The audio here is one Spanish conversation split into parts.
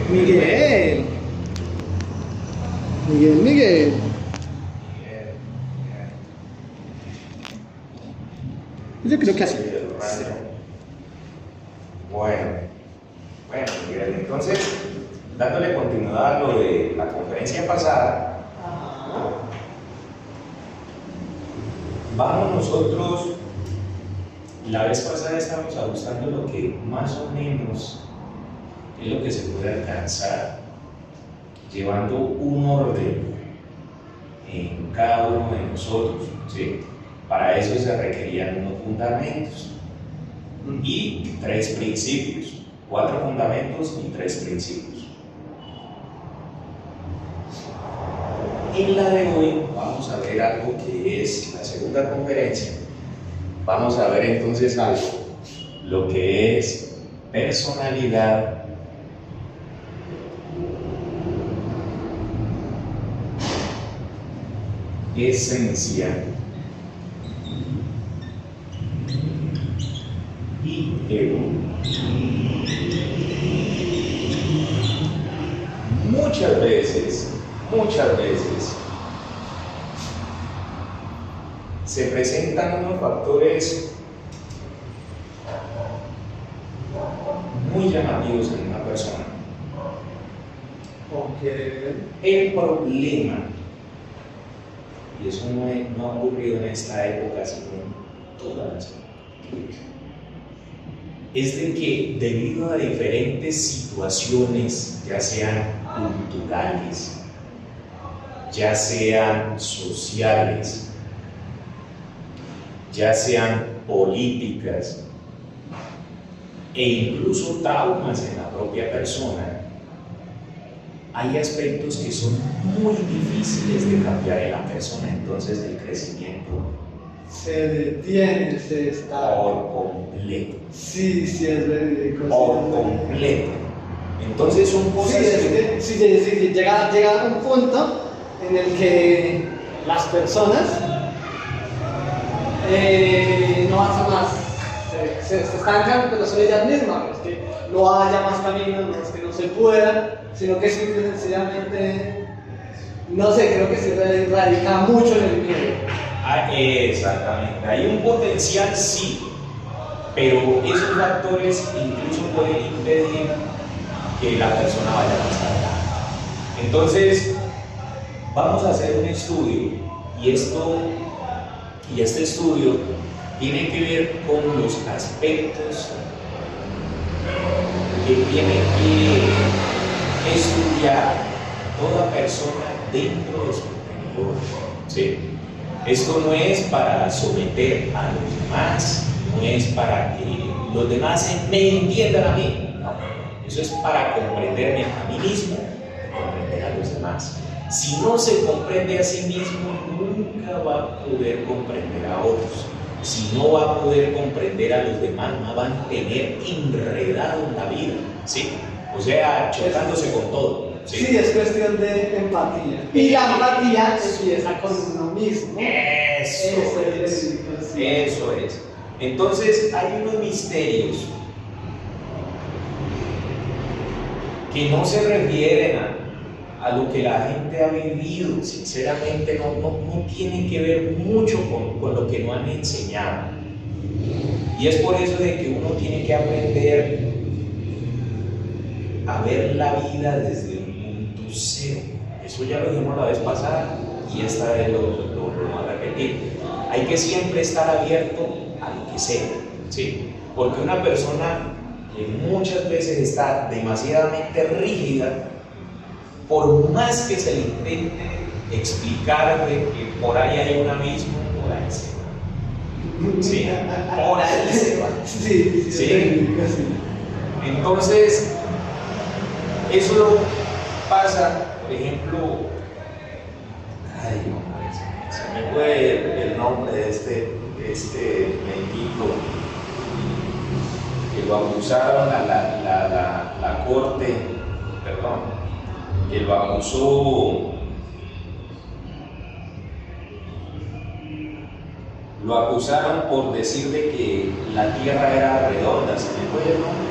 Miguel. Miguel, Miguel. Yo creo que así. Bueno, Miguel, entonces, dándole continuidad a lo de la conferencia pasada, vamos nosotros, la vez pasada estábamos ajustando lo que más o menos es lo que se puede alcanzar, llevando un orden en cada uno de nosotros, ¿sí? Para eso se requerían unos fundamentos y 3 principios, 4 fundamentos y 3 principios. En la de hoy vamos a ver algo que es la segunda conferencia. Vamos a ver entonces algo, lo que es personalidad esencial y ego. Muchas veces se presentan unos factores muy llamativos en una persona. El problema, y eso no ha ocurrido en esta época, sino en todas las épocas, es de que debido a diferentes situaciones, ya sean culturales, ya sean sociales, ya sean políticas e incluso traumas en la propia persona, hay aspectos que son muy difíciles de cambiar en la persona. Entonces el crecimiento se detiene, se está por completo. Sí, es verídico. Por completo. Entonces son cosas sí, llega a un punto en el que las personas no hacen más, se estancan, pero son ellas mismas, no es que no haya más caminos, no es que no se pueda, sino que simple y sencillamente, no sé, creo que se radica mucho en el miedo. Exactamente, hay un potencial, sí, pero esos factores incluso pueden impedir que la persona vaya más allá. Entonces, vamos a hacer un estudio y este estudio tiene que ver con los aspectos que tiene que estudiar toda persona dentro de su interior, ¿sí? Esto no es para someter a los demás, no es para que los demás me entiendan a mí, no, eso es para comprenderme a mí mismo y comprender a los demás. Si no se comprende a sí mismo, nunca va a poder comprender a otros. Si no va a poder comprender a los demás, no van a tener enredado en la vida, ¿sí? O sea, chocándose con todo. Sí, es cuestión de empatía. Y la empatía empieza con uno mismo. Eso es. Entonces, hay unos misterios que no se refieren a lo que la gente ha vivido. Sinceramente, no tienen que ver mucho con lo que nos han enseñado. Y es por eso de que uno tiene que aprender a ver la vida desde un punto cero. Eso ya lo dijimos la vez pasada y esta vez lo vamos a repetir. Hay que siempre estar abierto a lo que sea, ¿sí? Porque una persona que muchas veces está demasiadamente rígida, por más que se le intente explicar de que por ahí hay un abismo, por ahí se va. ¿Sí? Por ahí se va. Sí. Entonces, eso pasa, por ejemplo, se me fue el nombre de este mentito que lo acusaron a la corte, perdón, que lo acusaron por decir de que la tierra era redonda. ¿Se me fue el nombre?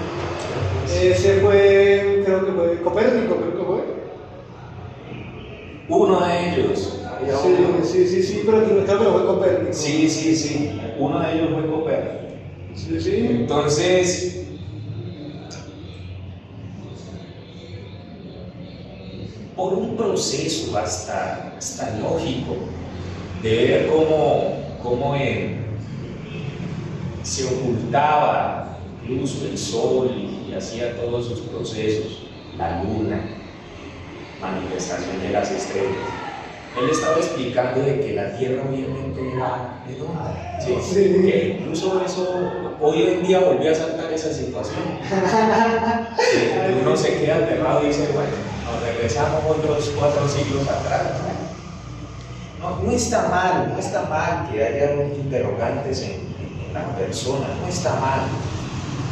Ese fue, creo que fue fue Copérnico, creo que fue. Uno de ellos. Sí, pero creo que no fue Copérnico. Sí. Uno de ellos fue Copérnico. Sí. Entonces, por un proceso hasta lógico de ver cómo se ocultaba incluso el sol y hacía todos sus procesos, la luna, manifestación de las estrellas. Él estaba explicando de que la Tierra obviamente era redonda, ¿sí? Que incluso eso, hoy en día volvió a saltar esa situación. Uno se queda aterrado y dice, bueno, nos regresamos otros 4 siglos atrás. No está mal que haya interrogantes en la persona, no está mal,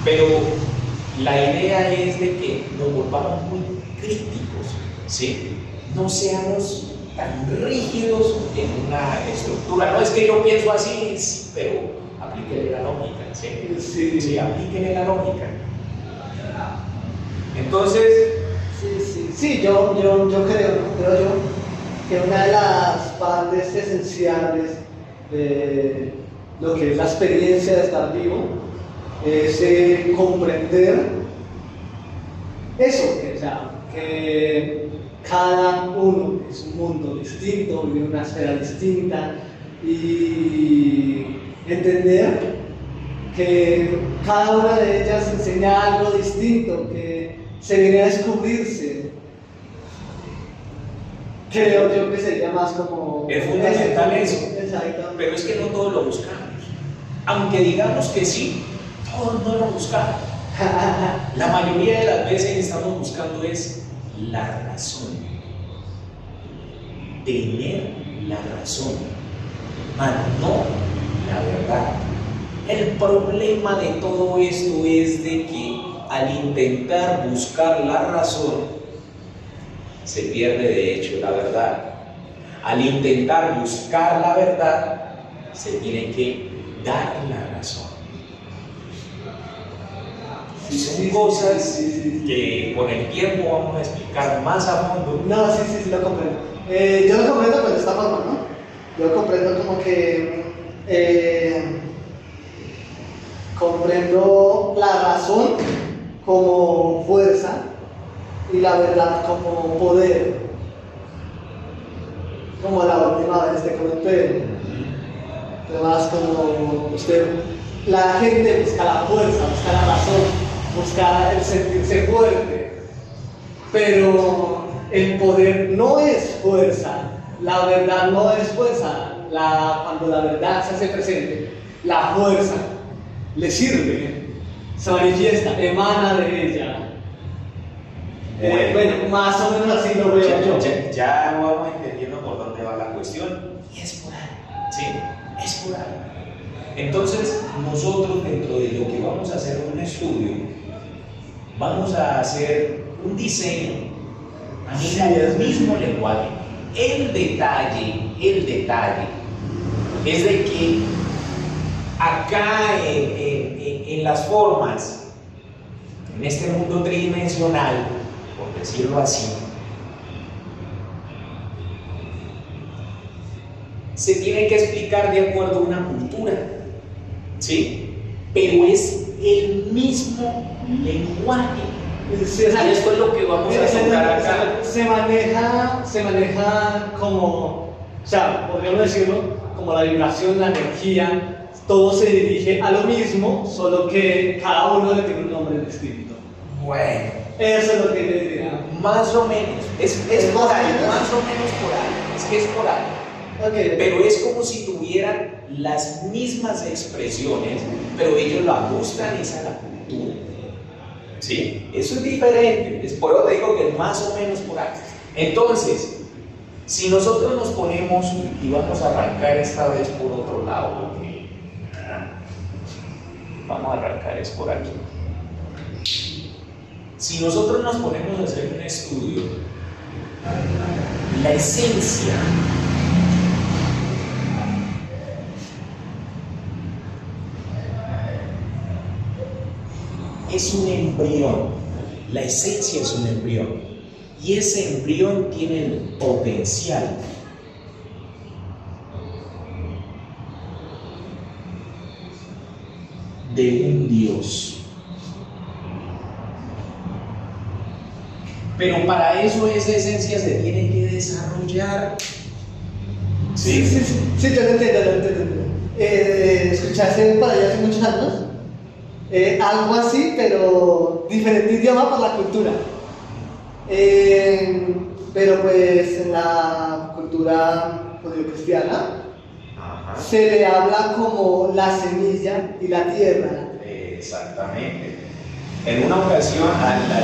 pero la idea es de que nos volvamos muy críticos, ¿sí? No seamos tan rígidos en una estructura. No es que yo pienso así, sí, pero aplíquele la lógica, ¿sí? Sí, aplíquele la lógica. Entonces, sí, yo creo yo que una de las partes esenciales de lo que es la experiencia de estar vivo es comprender eso, que cada uno es un mundo distinto, vive una esfera distinta, y entender que cada una de ellas enseña algo distinto, que se viene a descubrirse. Creo yo que sería más como... Es fundamental eso. Exacto. Pero es que no todos lo buscamos. Aunque digamos que sí, todos no lo buscamos. La mayoría de las veces estamos buscando es la razón. Tener la razón, mas no la verdad. El problema de todo esto es de que al intentar buscar la razón, se pierde de hecho la verdad. Al intentar buscar la verdad, se tiene que dar la razón. Son cosas que con el tiempo vamos a explicar más a fondo. No, sí, lo comprendo. Yo lo comprendo pues de esta forma, ¿no? Yo lo comprendo como que comprendo la razón como fuerza y la verdad como poder. Como la última vez te comenté. Además, como la gente busca la fuerza, busca la razón, busca el sentirse fuerte, pero el poder no es fuerza, la verdad no es fuerza. Cuando la verdad se hace presente, la fuerza le sirve, se manifiesta, emana de ella. Bueno, más o menos así lo veo yo. Ya vamos entendiendo por dónde va la cuestión, y es por ahí, ¿sí? Es por ahí. Entonces, nosotros dentro de lo que vamos a hacer un estudio, vamos a hacer un diseño a el mismo lenguaje. El detalle es de que acá en las formas, en este mundo tridimensional, por decirlo así, se tiene que explicar de acuerdo a una cultura, ¿sí? Pero es el mismo lenguaje. Sí, y esto es lo que vamos a tocar acá. Se maneja como, o sea, podríamos decirlo, como la vibración, la energía, todo se dirige a lo mismo, solo que cada uno le tiene un nombre distinto. Bueno, eso es lo que le diría. Más o menos, es por ahí, más o menos por ahí, es que es por ahí. Okay. Pero es como si tuvieran las mismas expresiones, pero ellos lo ajustan es a la cultura. ¿Sí? Eso es diferente. Es por eso te digo que es más o menos por ahí. Entonces, si nosotros nos ponemos, y vamos a arrancar esta vez por otro lado, porque vamos a arrancar es por aquí. Si nosotros nos ponemos a hacer un estudio, la esencia es un embrión. La esencia es un embrión y ese embrión tiene el potencial de un Dios. Pero para eso esa esencia se tiene que desarrollar. Sí, yo lo entiendo. Escuché por allá hace muchos años algo así, pero diferente idioma por la cultura. Pero pues en la cultura judio-cristiana se le habla como la semilla y la tierra. Exactamente. En una ocasión,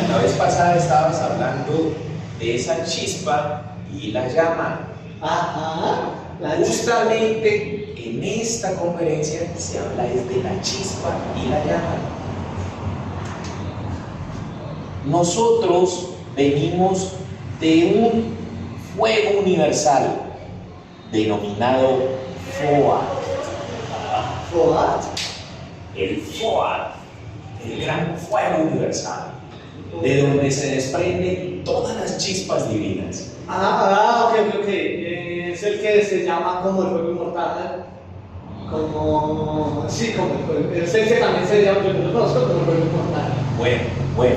la vez pasada estabas hablando de esa chispa y la llama. Ajá. Justamente en esta conferencia se habla es de la chispa y la llama. Nosotros venimos de un fuego universal denominado Foad. ¿Foad? El Foad, el gran fuego universal, de donde se desprenden todas las chispas divinas. Ok. Es el que se llama como el fuego inmortal. Sí, como el fuego. Es el que también se llama, yo lo conozco como el fuego inmortal. Bueno.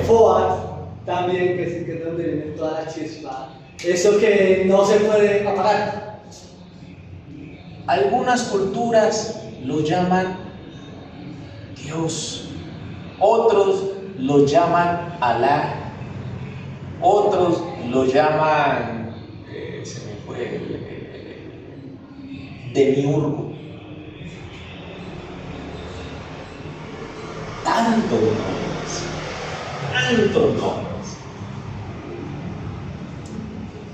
Foad, también, que es de donde viene toda la chispa. Eso que no se puede apagar. Algunas culturas lo llaman Dios, otros lo llaman Alá, otros lo llaman, se me fue, Demiurgo. Tantos nombres.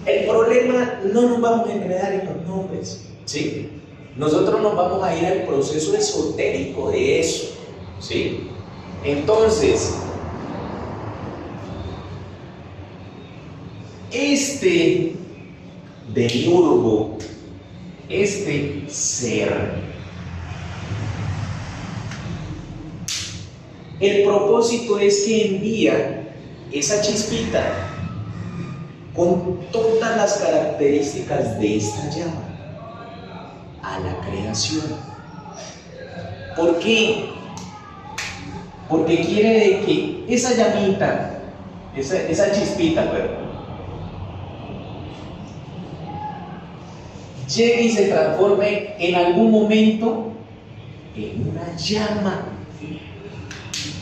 El problema, no nos vamos a enredar en los nombres, ¿sí? Nosotros nos vamos a ir al proceso esotérico de eso, ¿sí? Entonces, este demiurgo, este ser, el propósito es que envía esa chispita con todas las características de esta llama a la creación. ¿Por qué? Porque quiere de que esa llamita, esa chispita, llegue y se transforme en algún momento en una llama.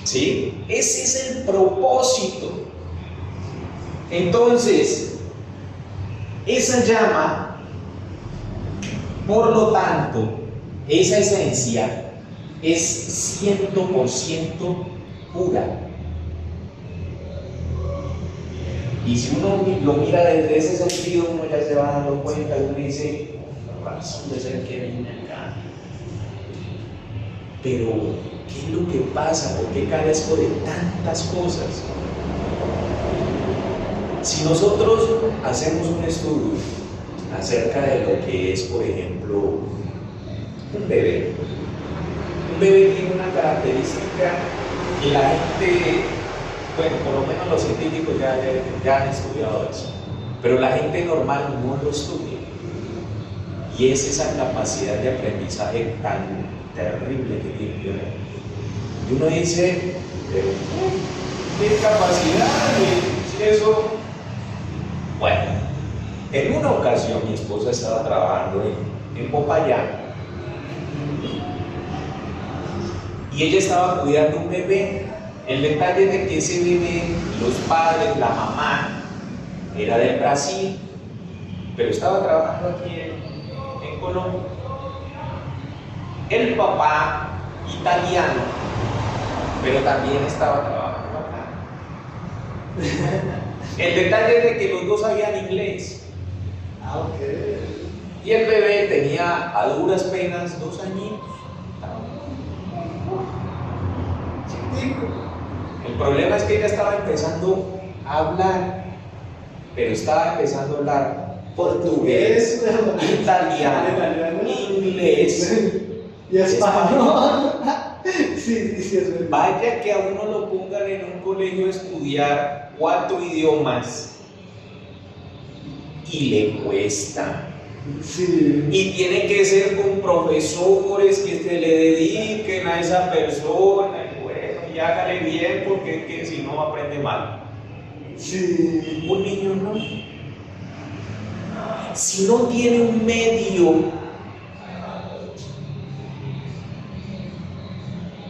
¿Sí? Ese es el propósito. Entonces, esa llama, por lo tanto, esa esencia es 100% pura. Y si uno lo mira desde ese sentido, uno ya se va dando cuenta, uno dice, por razón de ser que vine acá. Pero, ¿qué es lo que pasa? ¿Por qué carezco de tantas cosas? Si nosotros hacemos un estudio acerca de lo que es, por ejemplo, un bebé tiene una característica que la gente, bueno, por lo menos los científicos ya han estudiado eso, pero la gente normal no lo estudia, y es esa capacidad de aprendizaje tan terrible que tiene. Y uno dice, pero ¿qué capacidad? Eso. Bueno, en una ocasión mi esposa estaba trabajando en Popayán y ella estaba cuidando un bebé. El detalle es de que ese bebé, los padres, la mamá, era del Brasil, pero estaba trabajando aquí en Colombia. El papá, italiano, pero también estaba trabajando acá. El detalle es de que los dos sabían inglés. Ok. Y el bebé tenía a duras penas 2 añitos. Chiquitico. El problema es que ella estaba empezando a hablar, pero estaba empezando a hablar portugués, italiano, inglés y español. Sí, es verdad. Vaya que a uno lo pongan en un colegio a estudiar 4 idiomas y le cuesta. Sí. Y tiene que ser con profesores que se le dediquen a esa persona. Y bueno, y hágale bien porque es que si no aprende mal. Sí. Un niño no. Si no tiene un medio,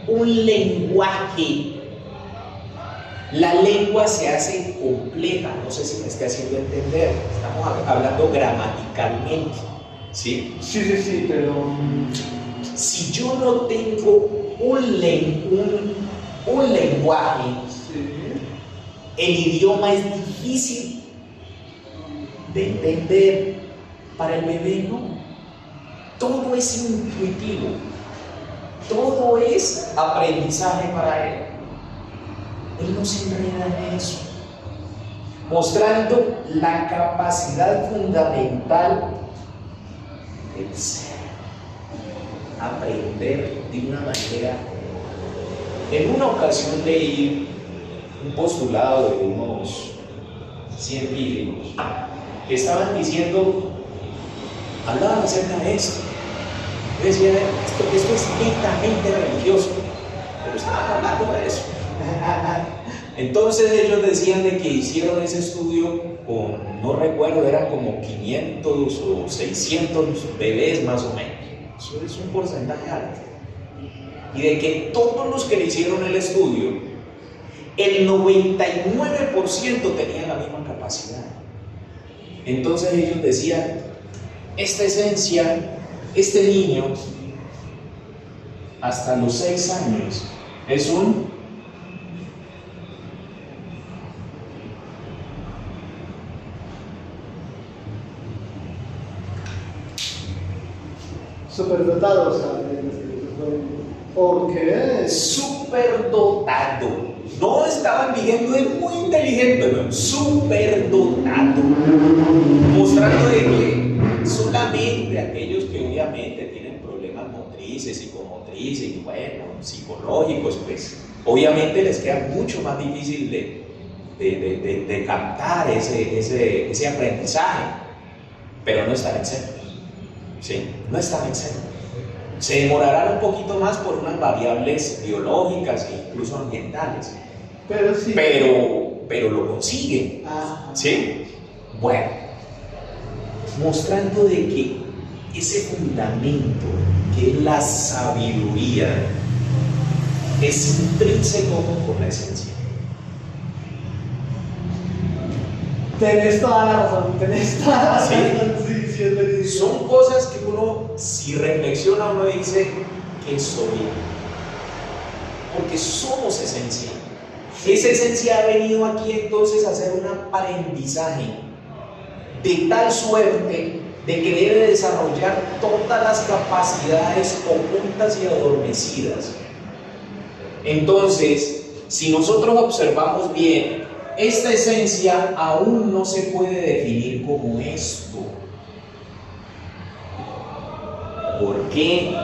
un lenguaje, la lengua se hace compleja. No sé si me estoy haciendo entender. Estamos hablando gramaticalmente, ¿sí? Sí, pero... Si yo no tengo un lenguaje, Sí. el idioma es difícil de entender. Para el bebé no. Todo es intuitivo. Todo es aprendizaje para él. Él no se enreda en eso, mostrando la capacidad fundamental del ser, aprender de una manera. En una ocasión leí un postulado de unos científicos que estaban diciendo, hablaban acerca de esto. Decían, esto es netamente religioso, pero estaban hablando de eso. Entonces ellos decían de que hicieron ese estudio con, no recuerdo, eran como 500 o 600 bebés más o menos. Eso es un porcentaje alto. Y de que todos los que le hicieron el estudio, el 99% tenían la misma capacidad. Entonces ellos decían, esta esencia, este niño, hasta los 6 años, es un superdotado, o sea, ¿por qué? superdotado. No estaban diciendo es muy inteligente, no, superdotado. Mostrando de que solamente aquellos que obviamente tienen problemas motrices, psicomotrices y bueno, psicológicos, pues obviamente les queda mucho más difícil de captar ese aprendizaje, pero no están exentos. ¿Sí? No están exentos. Se demorarán un poquito más por unas variables biológicas e incluso ambientales, Pero sí. pero lo consiguen. Ah. ¿Sí? Bueno, mostrando de que ese fundamento que es la sabiduría es intrínseco con la esencia. Tenés toda la razón, tenés toda la razón. Sí. Sí, es verídico. Son cosas que uno, si reflexiona, uno dice que soy, porque somos esencia. Esa esencia ha venido aquí entonces a hacer un aprendizaje de tal suerte de que debe desarrollar todas las capacidades ocultas y adormecidas. Entonces, si nosotros observamos bien, esta esencia aún no se puede definir como esto. Porque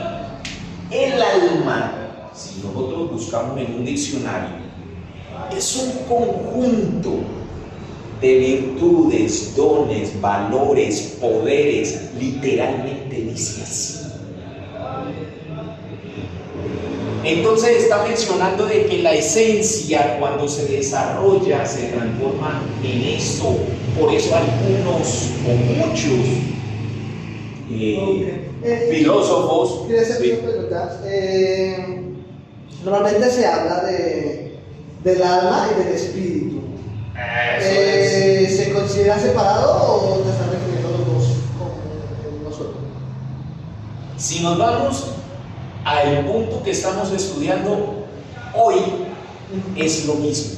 el alma, si nosotros buscamos en un diccionario, es un conjunto de virtudes, dones, valores, poderes, literalmente dice así. Entonces está mencionando de que la esencia cuando se desarrolla se transforma en esto. Por eso algunos o muchos filósofos. Quiero hacer Sí. una pregunta. Normalmente se habla del alma y del espíritu. ¿Se considera separado o te están refiriendo los dos como uno solo? Si nos vamos al punto que estamos estudiando hoy, es lo mismo,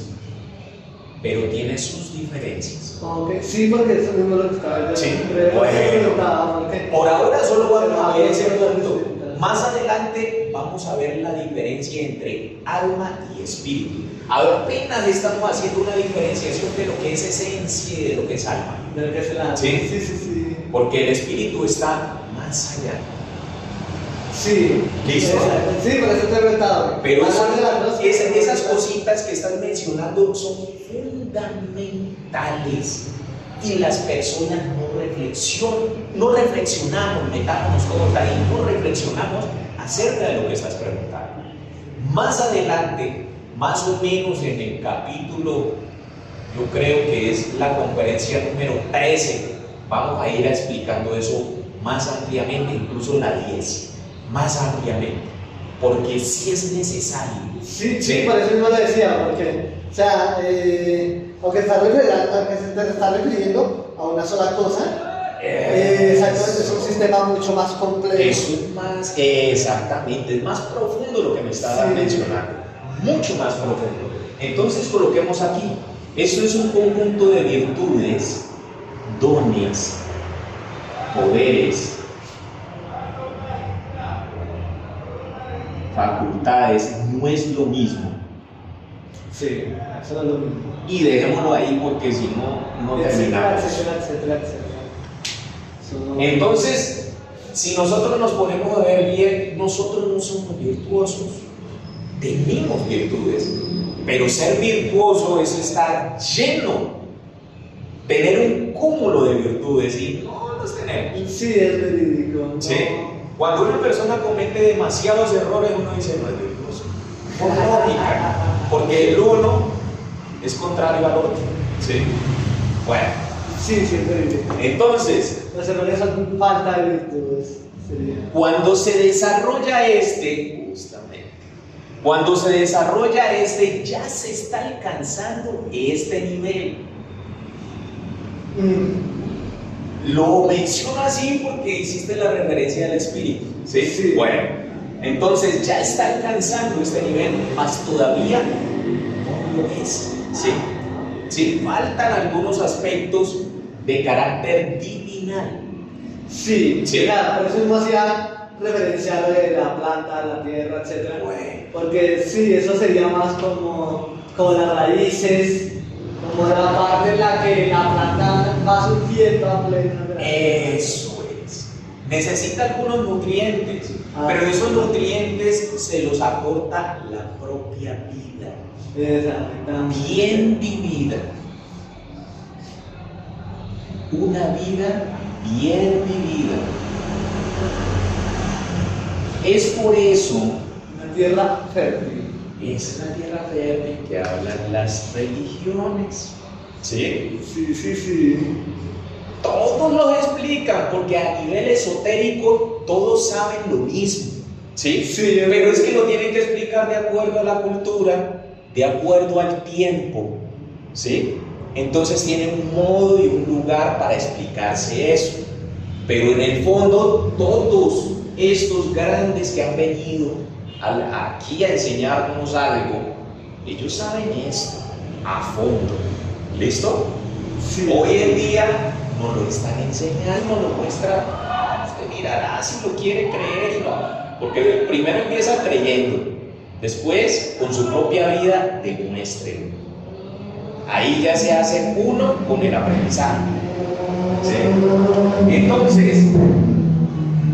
pero tiene sus diferencias. Okay. Sí, porque eso mismo lo que estaba Sí, bueno. Por ahora solo vamos a ver ese punto. Más adelante vamos a ver la diferencia entre alma y espíritu. Apenas estamos haciendo una diferenciación de lo que es esencia y de lo que es alma. De lo que es el alma. Sí. Sí. Porque el espíritu está más allá. Sí. ¿Listo? Sí, por eso te he preguntado. Pero Más allá de las dos, esas cositas que estás mencionando son fundamentales fundamentales y las personas no reflexionamos, metámonos todos ahí, no reflexionamos acerca de lo que estás preguntando. Más adelante, más o menos en el capítulo, yo creo que es la conferencia número 13, vamos a ir explicando eso más ampliamente, incluso la 10, más ampliamente, porque sí es necesario. Sí, por eso mismo lo decía, porque, o sea, aunque se está refiriendo a una sola cosa, exactamente, es un sistema mucho más complejo. Es más, exactamente, es más profundo lo que me estaba mencionando, mucho más profundo. Entonces coloquemos aquí, esto es un conjunto de virtudes, dones, poderes, facultades, no es lo mismo. Sí, eso no es lo mismo. Y dejémoslo ahí porque si no terminamos. Etcétera. Entonces, si nosotros nos ponemos a ver bien, nosotros no somos virtuosos, tenemos virtudes, pero ser virtuoso es estar lleno, tener un cúmulo de virtudes y no los tenemos. Sí, es verídico. ¿No? ¿Sí? Cuando una persona comete demasiados errores, uno dice no es virtuoso. Por lógica, porque el uno es contrario al otro. ¿Sí? Bueno. Sí, es verídico. Entonces, los errores son falta de virtudes. Cuando se desarrolla ya se está alcanzando este nivel. Lo menciono así porque hiciste la referencia al Espíritu. ¿Sí? Bueno, entonces ya está alcanzando este nivel, más todavía no lo es. ¿Sí? Faltan algunos aspectos de carácter divinal. Sí, claro, por eso mismo hacía referencia a lo de la planta, la tierra, etc. Porque sí, eso sería más como las raíces, como la parte en la que la planta va surgiendo a plena. Eso es. Necesita algunos nutrientes, pero esos nutrientes se los aporta la propia vida. Exactamente. Bien vivida. Una vida bien vivida. Es por eso una tierra fértil. Es la tierra fértil que hablan las religiones. ¿Sí? Sí. Todos lo explican porque a nivel esotérico todos saben lo mismo. ¿Sí? Pero es que lo tienen que explicar de acuerdo a la cultura, de acuerdo al tiempo. ¿Sí? Entonces tienen un modo y un lugar para explicarse eso. Pero en el fondo, todos estos grandes que han venido aquí a enseñarnos algo, ellos saben esto a fondo. ¿Listo? Sí. Hoy en día nos lo están enseñando, nos lo muestra. Usted mirará si lo quiere creer y no. Porque primero empieza creyendo, después con su propia vida demuestre. Ahí ya se hace uno con el aprendizaje. ¿Sí? Entonces,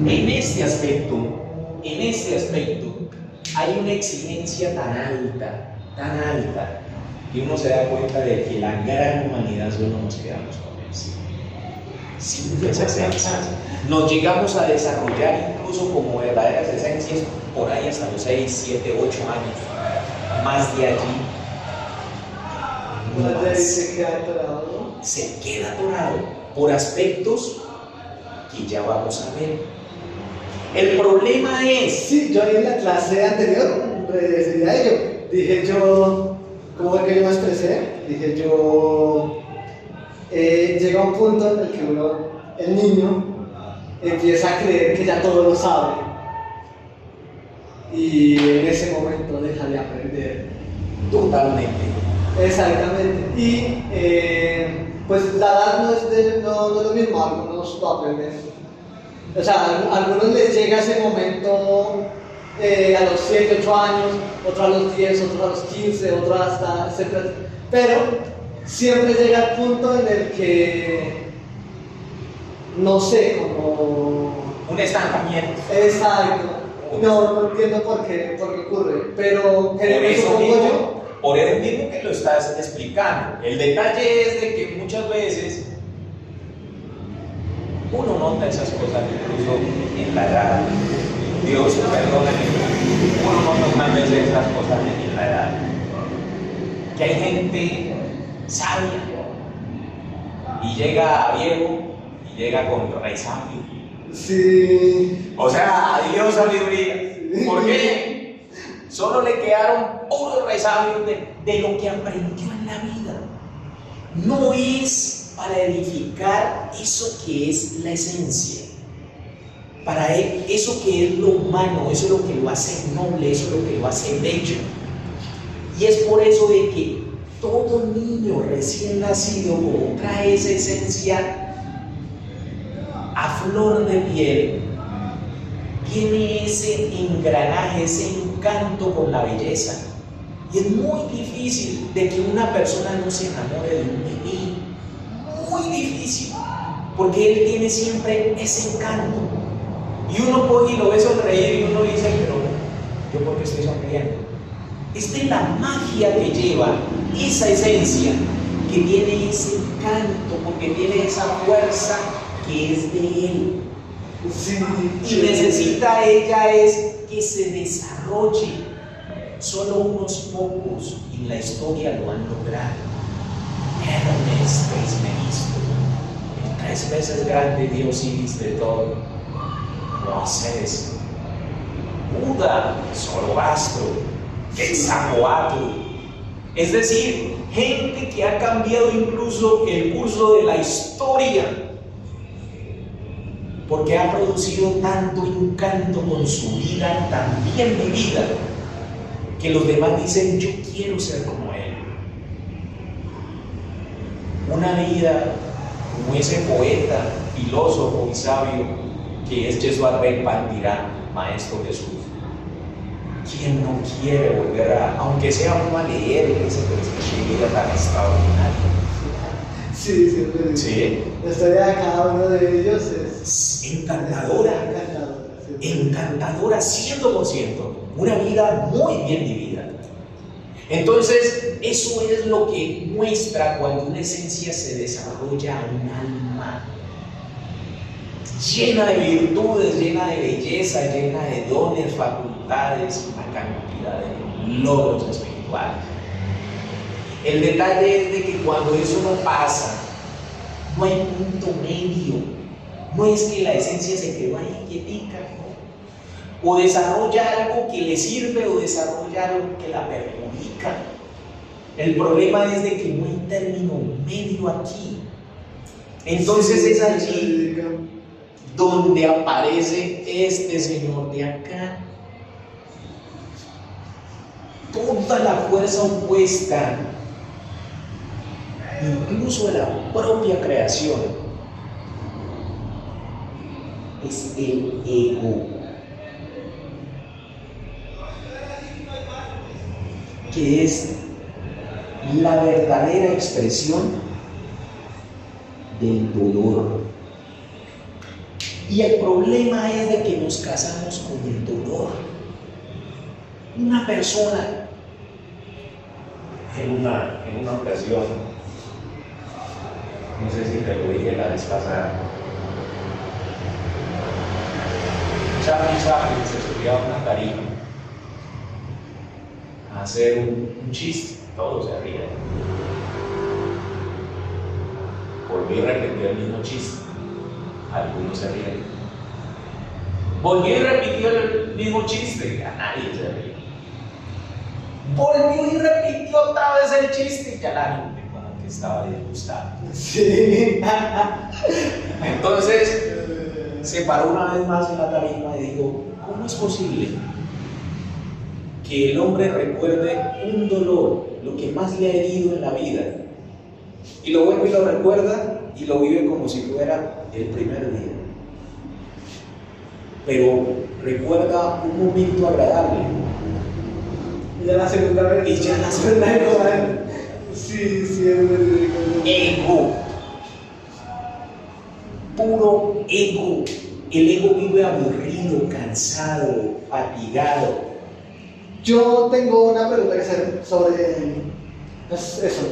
en este aspecto, hay una exigencia tan alta, que uno se da cuenta de que la gran humanidad solo nos quedamos con eso. Simple esencia. Nos llegamos a desarrollar incluso como verdaderas esencias por ahí hasta los 6, 7, 8 años. Más de allí. Se queda atorado por aspectos que ya vamos a ver. El problema es... Sí, yo en la clase anterior refería a ello. Dije yo, ¿cómo es que yo me expresé? Dije yo, llega un punto en el que el niño empieza a creer que ya todo lo sabe. Y en ese momento deja de aprender. Totalmente. Exactamente. Y pues la edad no es lo mismo, algunos lo aprenden. O sea, a algunos les llega ese momento a los 7, 8 años, otros a los 10, otros a los 15, otros hasta, etc. Pero siempre llega el punto en el que, no sé, como... un estancamiento. Exacto. No entiendo por qué ocurre, pero supongo yo por el mismo que lo estás explicando. El detalle es de que muchas veces uno nota esas cosas incluso en la edad. Dios perdóname, uno nota más veces esas cosas en la edad. Que hay gente sabia y llega viejo y llega con rey sabio. Sí. O sea, Dios sabiduría. ¿Por qué? Solo le quedaron puros rey sabios de lo que aprendió en la vida. No es para edificar eso que es la esencia, para él, eso que es lo humano, eso es lo que lo hace noble, eso es lo que lo hace bello. Y es por eso de que todo niño recién nacido, como trae esa esencia a flor de piel, tiene ese engranaje, ese encanto con la belleza. Y es muy difícil de que una persona no se enamore de un bebé. Muy difícil, porque él tiene siempre ese encanto. Y uno puede y lo ve sonreír y uno dice, pero ¿yo por qué estoy sonriendo? Es de la magia que lleva esa esencia, que tiene ese encanto, porque tiene esa fuerza que es de él. Sí, Y necesita ella es que se desarrolle. Solo unos pocos en la historia lo han logrado. Hermes Trismegisto, el 3 veces grande Diósiris de todo, Moisés, Buda, Zoroastro, Quetzalcóatl. Es decir, gente que ha cambiado incluso el curso de la historia, porque ha producido tanto encanto con su vida tan bien vivida, que los demás dicen, yo quiero ser como él. Una vida como ese poeta, filósofo y sabio que es Jesús Ben Pandirá, Maestro Jesús. ¿Quién no quiere volver aunque sea uno a leer ese vida tan extraordinaria? Sí. Sí. La historia de cada uno de ellos es encantadora, encantadora 100%, una vida muy bien vivida. Entonces, eso es lo que muestra cuando una esencia se desarrolla a un alma llena de virtudes, llena de belleza, llena de dones, facultades, una cantidad de logros espirituales. El detalle es de que cuando eso no pasa, no hay punto medio. No es que la esencia se quedó ahí quietica, ¿no? O desarrolla algo que le sirve o desarrolla algo que la perjudica. El problema es de que no hay término medio aquí. Entonces es allí donde aparece este señor de acá. Toda la fuerza opuesta, incluso de la propia creación, es el ego, que es la verdadera expresión del dolor. Y el problema es de que nos casamos con el dolor. Una persona, en una ocasión, no sé si te lo dije la vez pasada, Charlie Chaplin se subía a una tarima a hacer un chiste, todos se ríen. Volvió y repitió el mismo chiste, algunos se ríen. Volvió y repitió el mismo chiste, a nadie se ríe. Volvió y repitió otra vez el chiste y ya la gente como que estaba disgustada. Sí. Entonces se paró una vez más en la tarima y dijo, ¿cómo es posible que el hombre recuerde un dolor, lo que más le ha herido en la vida, y lo vuelve y lo recuerda y lo vive como si fuera el primer día? Pero recuerda un momento agradable. Y ya la segunda vez. Y ya la segunda vez. Sí, es muy ridículo. Ego. Puro ego. El ego vive aburrido, cansado, fatigado. yo tengo una pregunta que hacer sobre eso.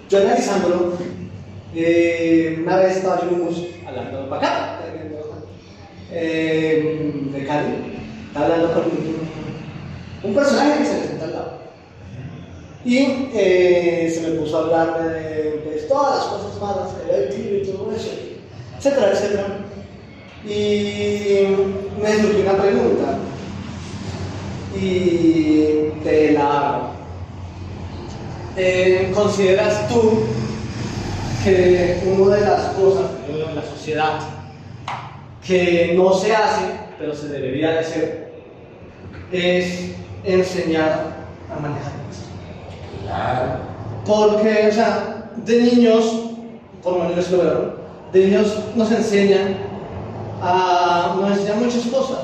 Yo analizándolo, una vez estaba yo en un bus hablando para acá, de Cali, estaba hablando con un personaje que se me senta al lado. Y se me puso a hablarme de todas las cosas malas que había vivido y todo eso, etcétera, etcétera. Y me surgió una pregunta, y te la hago. ¿Consideras tú que una de las cosas en la sociedad que no se hace, pero se debería de hacer, es enseñar a manejar esto? Claro. Porque, o sea, de niños, por lo menos lo veo, de niños nos enseñan muchas cosas,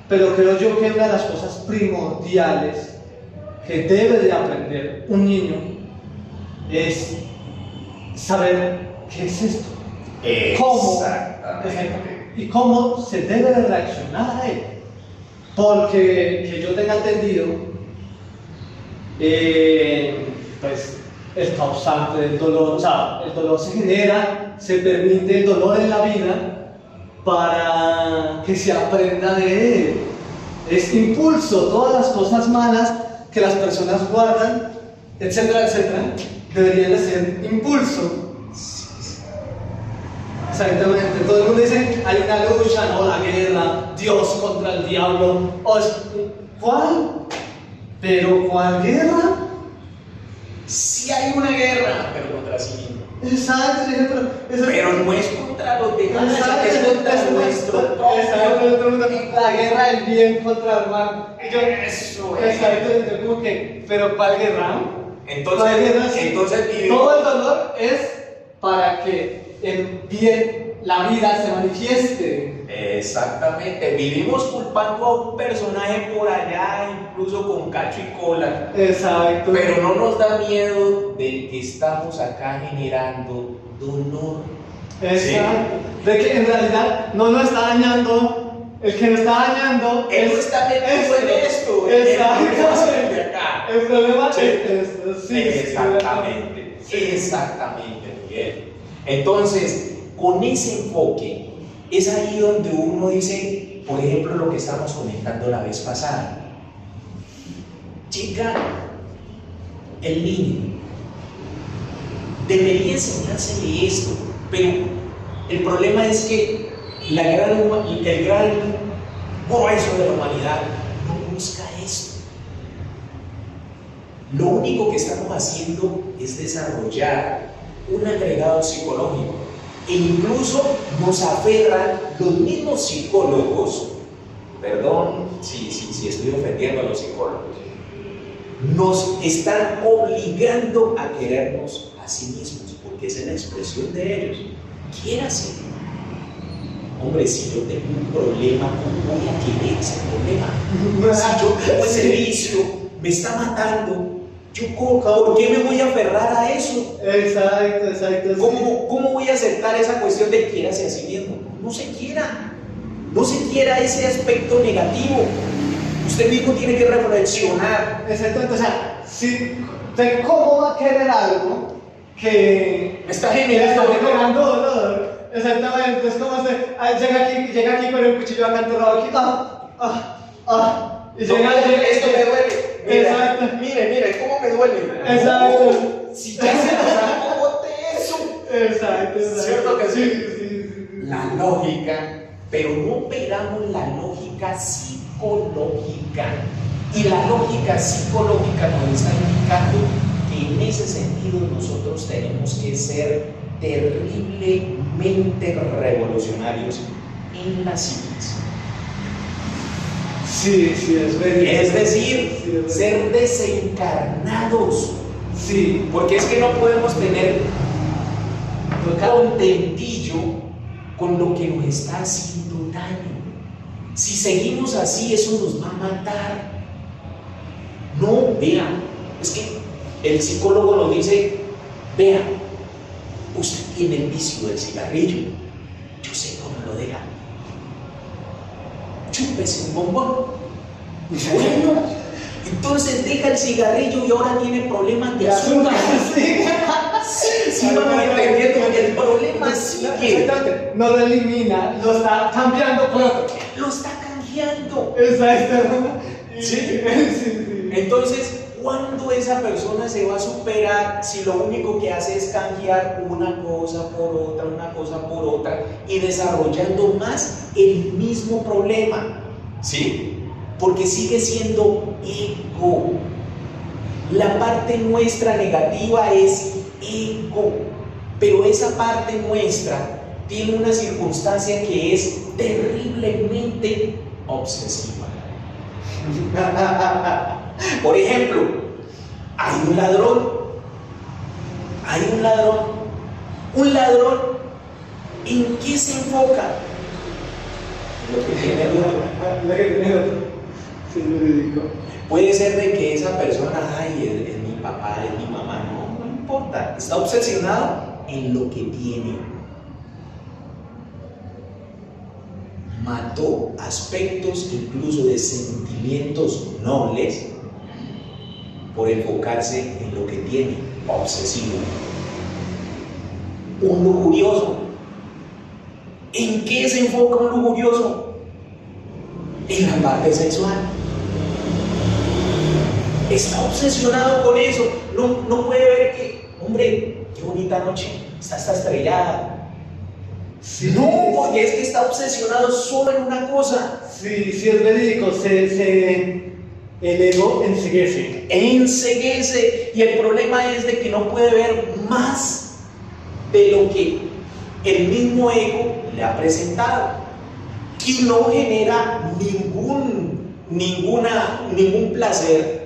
pero creo yo que una de las cosas primordiales que debe de aprender un niño es saber qué es esto, cómo, y cómo se debe de reaccionar a él. Porque que yo tenga entendido, pues el causante del dolor, o sea, el dolor se genera, se permite el dolor en la vida para que se aprenda de él. Es impulso, todas las cosas malas que las personas guardan, etcétera, etcétera, deberían de ser impulso. Exactamente, todo el mundo dice, hay una lucha, no, la guerra, Dios contra el diablo, ¿cuál? ¿Pero cuál guerra? Sí hay una guerra, pero contra sí mismo. Exacto, pero no es contra los demás, es contra nuestro propio. La guerra del bien contra el mal. Eso es. Exacto, como que, ¿pero cuál guerra? Entonces todo el dolor es para que el bien, la vida se manifieste. Exactamente, vivimos culpando a un personaje por allá, incluso con cacho y cola. Exacto. Pero no nos da miedo del que estamos acá generando dolor. Exacto. ¿Sí? De que en realidad no nos está dañando, el que nos está dañando él no está metido en esto. Exactamente. De acá. El problema es esto. Sí, exactamente. Sí. Exactamente, Miguel. Entonces, con ese enfoque, es ahí donde uno dice, por ejemplo, lo que estábamos comentando la vez pasada. Llega el niño, debería enseñársele esto, pero el problema es que el gran grueso de la humanidad no busca esto. Lo único que estamos haciendo es desarrollar un agregado psicológico. E incluso nos aferran los mismos psicólogos, perdón si estoy ofendiendo a los psicólogos, nos están obligando a querernos a sí mismos, porque esa es la expresión de ellos. Quiérase. Hombre, si yo tengo un problema, ¿cómo voy a querer ese problema? Si yo tengo ese vicio, me está matando. ¿Por qué me voy a aferrar a eso? Exacto. ¿Cómo voy a aceptar esa cuestión de quiérase a sí mismo? No se quiera ese aspecto negativo. Usted mismo tiene que reflexionar. Exactamente, o sea, ¿cómo va a querer algo que me está generando dolor? Exactamente, es como llega aquí con el cuchillo acá enterrado aquí, y esto me duele. Exacto. Mire, ¿cómo me duele? Exacto. Si ya se nos acomote eso. Exacto. ¿Cierto que sí? Sí. La lógica, pero no pegamos la lógica psicológica. Y la lógica psicológica nos está indicando que en ese sentido nosotros tenemos que ser terriblemente revolucionarios en la ciencia. Sí, es verdad. Es decir, ser desencarnados. Sí. Porque es que no podemos tener contentillo con lo que nos está haciendo daño. Si seguimos así, eso nos va a matar. No, vean, es que el psicólogo nos dice, vean, usted tiene el vicio del cigarrillo, yo sé cómo lo deja. Chúpese un bombón. Bueno, Entonces deja el cigarrillo y ahora tiene problemas de azúcar. Sí, vamos entendiendo que el problema sigue. Exactamente. No lo elimina, lo está cambiando por otro. Lo está canjeando. Exacto. ¿Sí? Sí. Entonces, ¿cuándo esa persona se va a superar si lo único que hace es canjear una cosa por otra y desarrollando más el mismo problema? ¿Sí? Porque sigue siendo ego. La parte nuestra negativa es ego, pero esa parte nuestra tiene una circunstancia que es terriblemente obsesiva. Por ejemplo, hay un ladrón. Un ladrón, ¿en qué se enfoca? En lo que tiene el otro. Sí, lo digo. Puede ser de que esa persona, ay, es mi papá, es mi mamá, no importa. Está obsesionado en lo que tiene. Mató aspectos incluso de sentimientos nobles por enfocarse en lo que tiene, obsesivo. Un lujurioso. ¿En qué se enfoca un lujurioso? En la parte sexual. Está obsesionado con eso. No puede ver que, hombre, qué bonita noche, está estrellada. Sí, No, porque es que está obsesionado solo en una cosa. Sí, sí es verídico, el ego Enceguece. Y el problema es de que no puede ver más de lo que el mismo ego le ha presentado. Y no genera ningún placer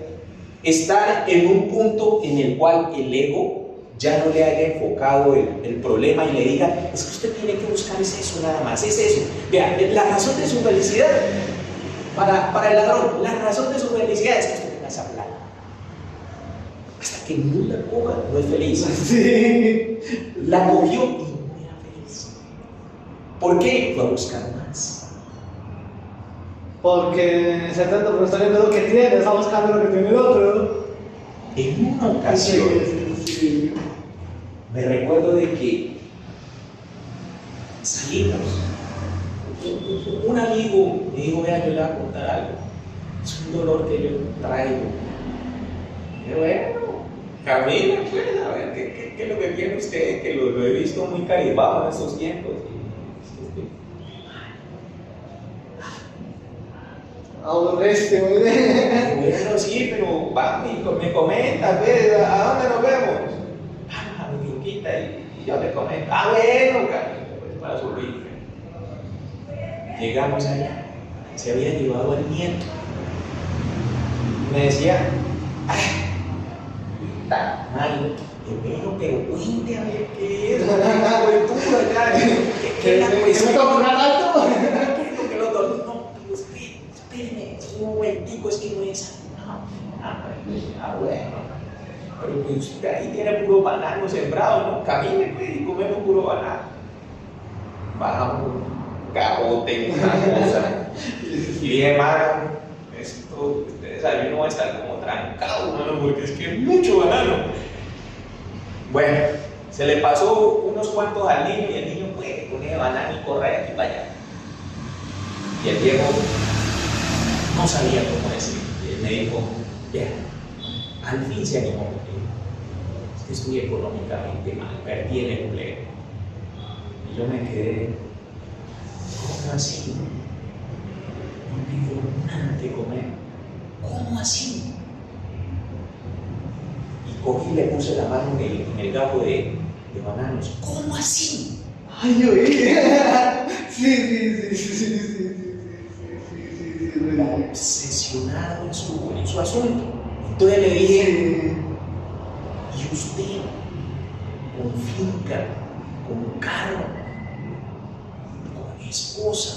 estar en un punto en el cual el ego ya no le haya enfocado el problema y le diga, es que usted tiene que buscar es eso nada más, es eso. Vea, la razón de su felicidad para el ladrón, la razón de su felicidad es que usted tenga esa plata. Hasta que no la coja, no es feliz. Sí. La cogió y no era feliz. ¿Por qué? Fue a buscar más. Porque se trata por estar viendo lo que tiene, está buscando lo que tiene el otro. En una ocasión, Sí. me recuerdo de que salimos. Un amigo me dijo, vea, yo le voy a contar algo. Es un dolor que yo traigo. Y bueno, camina, pues, a ver, ¿qué es lo que quiere usted? Que lo he visto muy caribado en estos tiempos. Aborrece, muy bien. Bueno, sí, pero va, me comenta, ¿ves? ¿A dónde nos vemos? A mi finquita y yo le comento. Bueno, Carlos, pues para subir. Llegamos allá, se había llevado al nieto. Me decía, está mal, bueno, pero cuente a ver qué es, la aventura ya, ¿qué es la cuestión? Que los dos, no, pero espéreme, un momentico, es que no es bueno, pero que usted ahí tiene puro banano sembrado, ¿no? Camine pues, y comemos puro banano. Bajamos un capote, una cosa. Y dije, hermano, este desayuno va a estar como trancado, ¿no? Porque es que es mucho banano. Bueno, se le pasó unos cuantos al niño y el niño puede poner banano y correr de aquí para allá. Y el viejo no sabía cómo decir. Y él me dijo, ya, al fin se animó conmigo. Es que estoy económicamente mal, perdí el empleo. Y yo me quedé, ¿cómo así? No tengo nada que comer. ¿Cómo así? Y cogí y le puse la mano en el gajo de bananos. ¿Cómo así? Ay, oye. Sí. Obsesionado en su asunto. Entonces le dije, ¿y usted con finca, con carro, con esposa,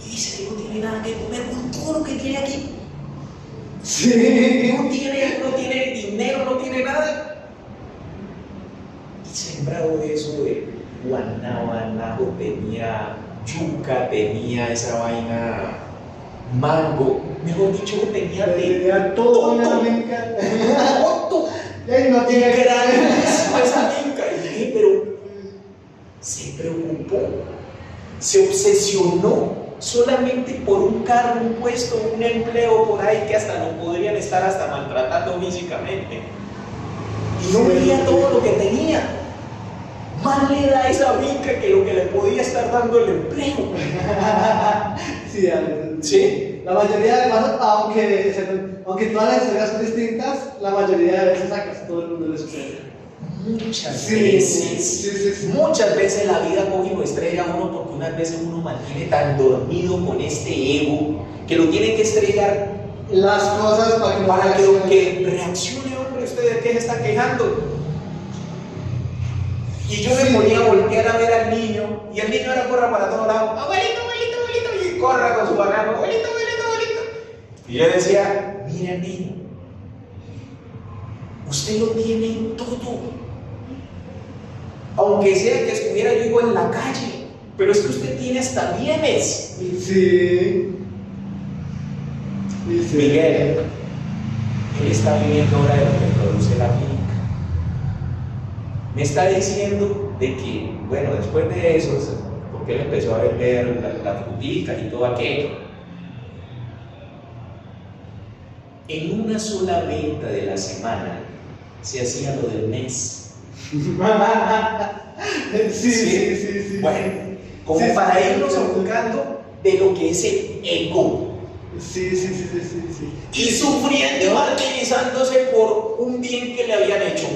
y dice que no tiene nada que comer con todo lo que tiene aquí? Sí. No tiene dinero, no tiene nada. Y sembrado de eso de guanábana, tenía yuca, tenía esa vaina mango, mejor dicho, tenía de Tenía todo una finca. Y no tiene grandísima esa finca. Y dije, pero se preocupó, se obsesionó solamente por un cargo, un puesto, un empleo por ahí que hasta lo podrían estar hasta maltratando físicamente. Y no veía todo lo que tenía. Más le da esa finca que lo que le podía estar dando el empleo. Sí, Ale. ¿Sí? La mayoría de casos, aunque todas las historias son distintas, la mayoría de veces a casi todo el mundo le sucede. Muchas Sí, veces, sí. muchas veces la vida coge y lo estrella a uno porque unas veces uno mantiene tan dormido con este ego que lo tiene que estrellar Las cosas para que reaccione, hombre. ¿Usted de qué se está quejando? Y yo me ponía a voltear a ver al niño y el niño ahora corra para todos lados, abuelito, abuelito, abuelito, y corra con su banano, abuelito, abuelito, abuelito. Y yo decía, mira niño, usted lo tiene todo. Aunque sea que estuviera yo igual en la calle, pero es que usted tiene hasta bienes. Sí. Miguel, él está viviendo ahora de lo que produce la finca. Me está diciendo de que, bueno, después de eso, porque él empezó a vender las fruticas y todo aquello, en una sola venta de la semana se hacía lo del mes. Sí. Bueno, como para irnos enfocando de lo que es el ego. Sí. Y sufriendo y martirizándose por un bien que le habían hecho.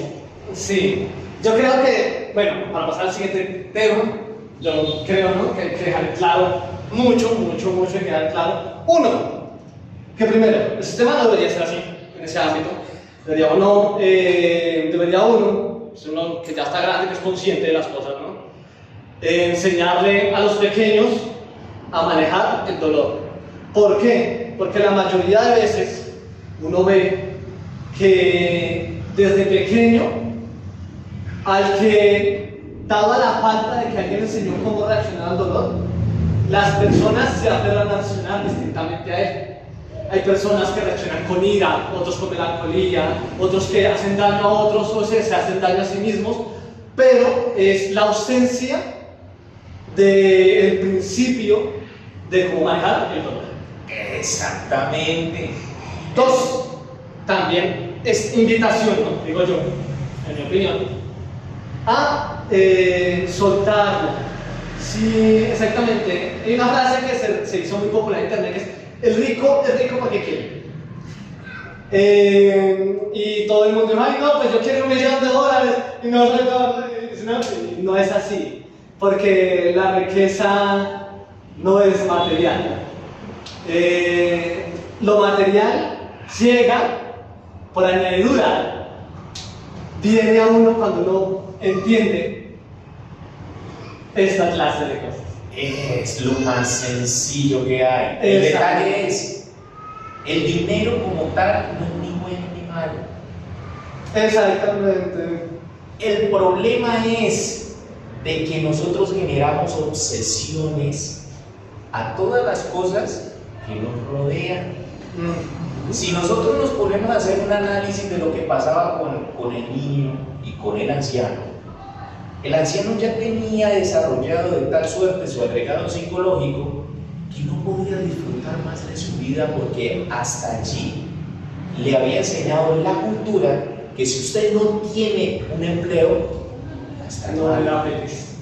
Sí, yo creo que, bueno, para pasar al siguiente tema, yo creo, ¿no?, que hay que dejar claro, mucho, hay que dejar claro. Uno, que primero, el sistema no debería ser así, en ese ámbito. Debería uno que ya está grande, que es consciente de las cosas, ¿no?, enseñarle a los pequeños a manejar el dolor. ¿Por qué? Porque la mayoría de veces uno ve que desde pequeño, al que daba la falta de que alguien enseñó cómo reaccionar al dolor, las personas se aferran a reaccionar distintamente a él. Hay personas que reaccionan con ira, otros con melancolía, otros que hacen daño a otros o se hacen daño a sí mismos, pero es la ausencia del principio de cómo manejar el dolor. Exactamente. Dos, también es invitación, ¿no?, digo yo, en mi opinión, a soltarlo. Sí, exactamente. Hay una frase que se hizo muy popular en internet que es: el rico es rico porque quiere. Y todo el mundo dice: ay, no, pues yo quiero $1.000.000. Y no es así, porque la riqueza no es material. Lo material llega por añadidura, viene a uno cuando uno entiende esta clase de cosas. Es lo más sencillo que hay. El detalle es, el dinero como tal no es ni bueno ni malo. Exactamente. El problema es de que nosotros generamos obsesiones a todas las cosas que nos rodean. Si nosotros nos ponemos a hacer un análisis de lo que pasaba con el niño y con el anciano ya tenía desarrollado de tal suerte su agregado psicológico que no podía disfrutar más de su vida, porque hasta allí le había enseñado la cultura que si usted no tiene un empleo, hasta no era feliz.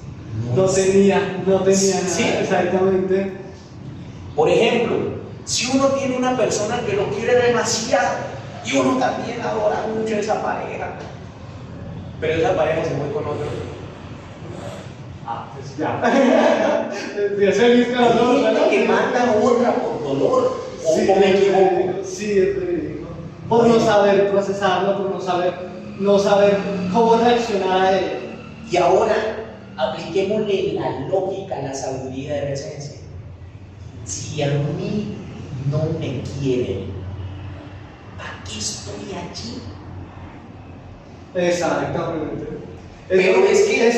No tenía nada. Sí. Exactamente. Por ejemplo, si uno tiene una persona que lo quiere demasiado y uno también adora mucho a esa pareja, pero esa pareja se fue con otro, pues ya. Es feliz con los dos, ¿no? que manda otra por dolor, o me equivoco. Sí, es verídico. Por no saber procesarlo, por no saber cómo reaccionar a él. Y ahora apliquémosle la lógica, la sabiduría de la esencia. Si a mí no me quieren, ¿para qué estoy allí? Exactamente. Pero es que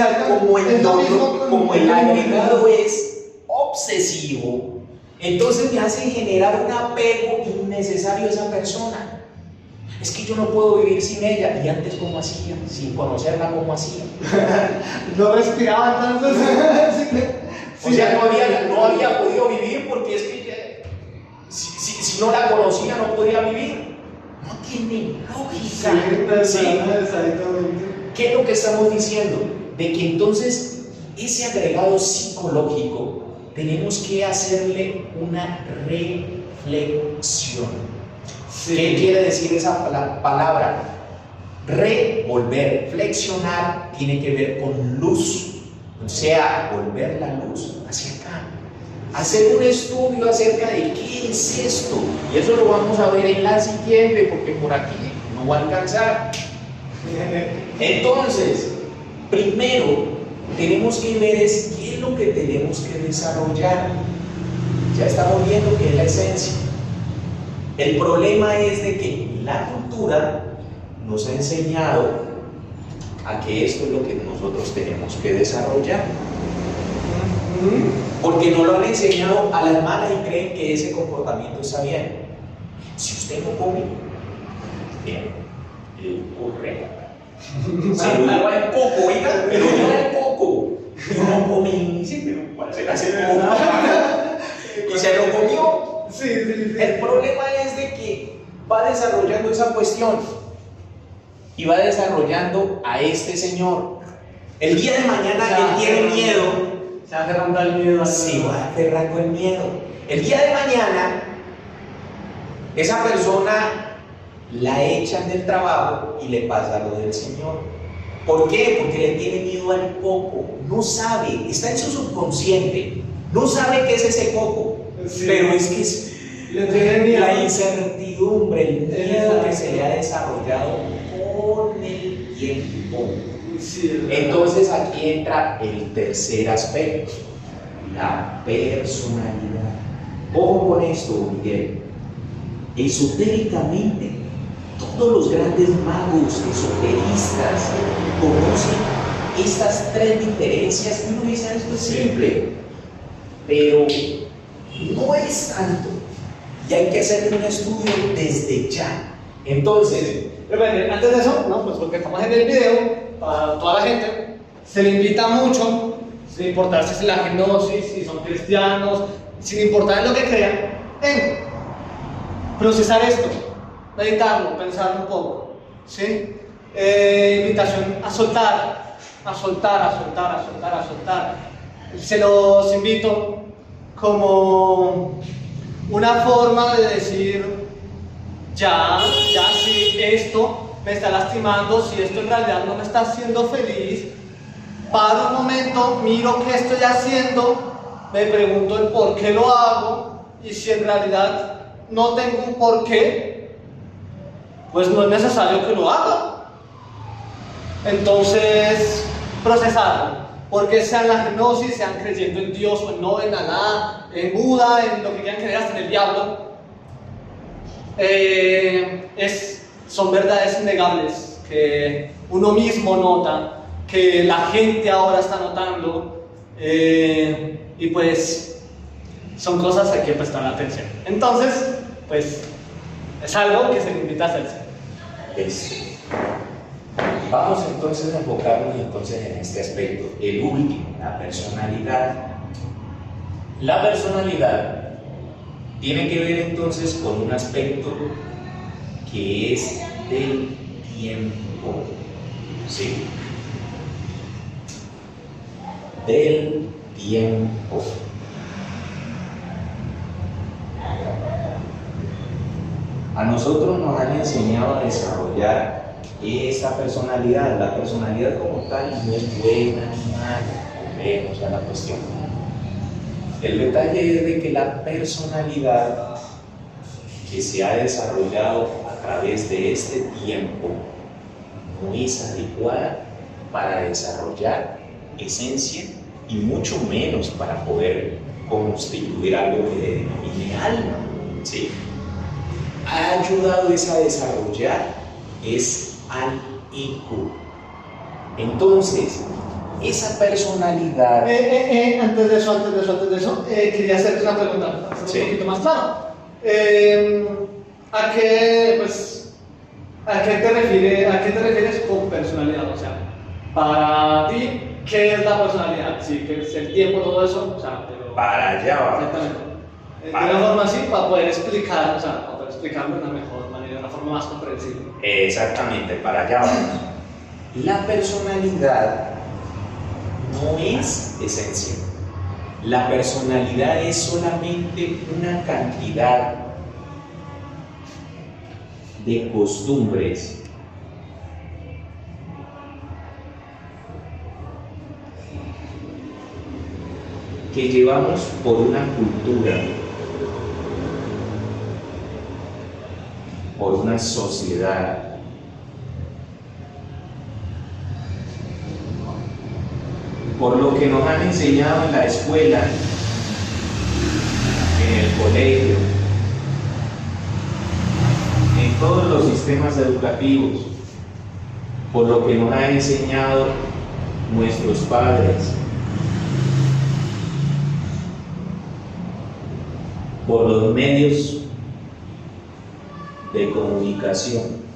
como el agregado es obsesivo, Entonces me hace generar un apego innecesario a esa persona. Es que yo no puedo vivir sin ella. ¿Y antes cómo hacía? Sin conocerla, ¿cómo hacía? No respiraba entonces. O sea, no había podido vivir porque es que si no la conocía no podía vivir. No tiene lógica. Sí, ¿Sí? Exactamente. ¿Qué es lo que estamos diciendo? De que entonces ese agregado psicológico tenemos que hacerle una reflexión. Sí. ¿Qué quiere decir esa palabra? Revolver, flexionar tiene que ver con luz, o sea, volver la luz hacia acá. Hacer un estudio acerca de qué es esto, y eso lo vamos a ver en la siguiente, porque por aquí no va a alcanzar. Entonces, primero tenemos que ver qué es lo que tenemos que desarrollar. Ya estamos viendo que es la esencia. El problema es de que la cultura nos ha enseñado a que esto es lo que nosotros tenemos que desarrollar. Porque no lo han enseñado a las malas y creen que ese comportamiento está bien. Si usted no come, bien, corre. Se lo lleva el coco, oiga, pero lleva el coco. Y no come y dice, pero ¿cuál será ese coco? Y se lo comió. Sí. El problema es de que va desarrollando esa cuestión y va desarrollando a este señor. El día de mañana él tiene miedo. Se va aferrando al miedo. Se va aferrando el miedo. El día de mañana esa persona la echan del trabajo y le pasa lo del Señor. ¿Por qué? Porque le tiene miedo al coco. No sabe, está en su subconsciente. No sabe qué es ese coco. Sí. Pero es que es la incertidumbre, el miedo que se le ha desarrollado con el tiempo. Sí, entonces aquí entra el tercer aspecto, la personalidad. Ojo con esto, Miguel. Esotéricamente, todos los grandes magos esoteristas conocen estas tres diferencias. Uno dice, esto es simple, pero no es tanto. Y hay que hacer un estudio desde ya. Entonces, antes de eso, ¿no? Pues porque estamos en el video, para toda la gente, se le invita mucho, sin importar si es la gnosis, si son cristianos, sin importar en lo que crean, en procesar esto, meditarlo, pensarlo un poco, ¿sí? Invitación a soltar, a soltar, a soltar, a soltar, a soltar. Se los invito como una forma de decir, ya, si esto me está lastimando, si esto en realidad no me está haciendo feliz, paro un momento, miro qué estoy haciendo, me pregunto el por qué lo hago, y si en realidad no tengo un por qué, pues no es necesario que lo haga. Entonces, procesarlo. Porque sean la gnosis, sean creyendo en Dios o no, en Alá, en Buda, en lo que quieran creer, hasta en el diablo, son verdades innegables que uno mismo nota, que la gente ahora está notando, y pues son cosas que hay que prestar atención. Entonces, pues es algo que se le invita a hacerse. Vamos entonces a enfocarnos en este aspecto, el último, la personalidad. La personalidad tiene que ver entonces con un aspecto que es del tiempo, ¿sí? Del tiempo. A nosotros nos han enseñado a desarrollar esta personalidad. La personalidad como tal no es buena ni mala, volvemos a la cuestión. El detalle es de que la personalidad que se ha desarrollado a través de este tiempo no es adecuada para desarrollar esencia y mucho menos para poder constituir algo que le denomine alma, ¿sí? Ha ayudado a desarrollar es al ego. Entonces, esa personalidad. Antes de eso, quería hacerte una pregunta, para hacerlo un poquito más claro. ¿A qué te refieres con personalidad? O sea, para ti, ¿qué es la personalidad? Sí, ¿qué es el tiempo, todo eso? O sea, pero Para allá vamos. exactamente. De una forma así, para poder explicar, o sea, para poder explicarlo de una mejor manera, de una forma más comprensible. Exactamente, para allá vamos. La personalidad no es esencia. La personalidad es solamente una cantidad de costumbres que llevamos por una cultura, por una sociedad, por lo que nos han enseñado en la escuela, en el colegio, en todos los sistemas educativos, por lo que nos han enseñado nuestros padres, por los medios de comunicación.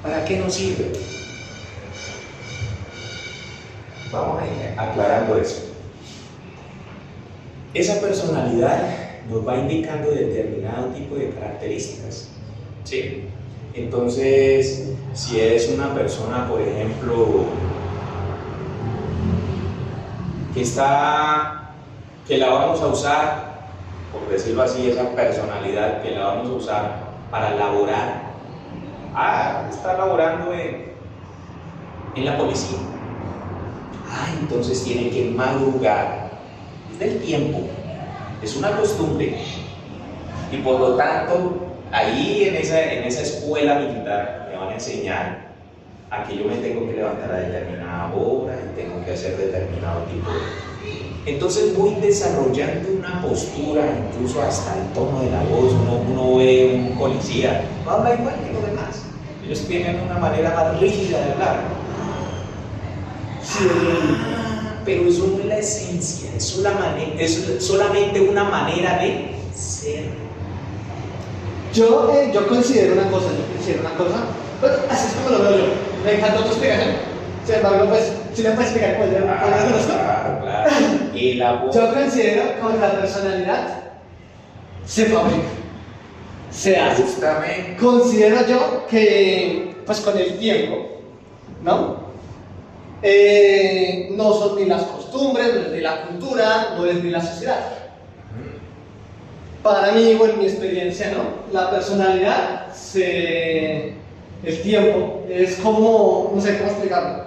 ¿Para qué nos sirve? Vamos a ir aclarando eso. Esa personalidad nos va indicando determinado tipo de características, ¿sí? Entonces, si es una persona, por ejemplo, que la vamos a usar, por decirlo así, esa personalidad que la vamos a usar para laborar. Está laborando en la policía. Entonces tiene que madrugar. Es del tiempo, es una costumbre. Y por lo tanto, ahí en esa escuela militar me van a enseñar a que yo me tengo que levantar a determinada hora y tengo que hacer determinado tipo de... Entonces voy desarrollando una postura, incluso hasta el tono de la voz. Uno ve un policía, no habla igual que los demás. Ellos tienen una manera más rígida de hablar. Sí, pero eso no es la esencia, es solamente una manera de ser. Yo considero una cosa, pues así es como lo veo yo. Me encantó tu explicación. Sin embargo, pues, si me puedes explicar cuál es esto. Claro. Y la voz. Yo considero que la personalidad se fabrica, se hace. Justamente. Considero yo que, pues con el tiempo, ¿no? No son ni las costumbres, no es ni la cultura, no es ni la sociedad. Para mí, o en mi experiencia, ¿no? La personalidad, el tiempo, es como, no sé cómo explicarlo,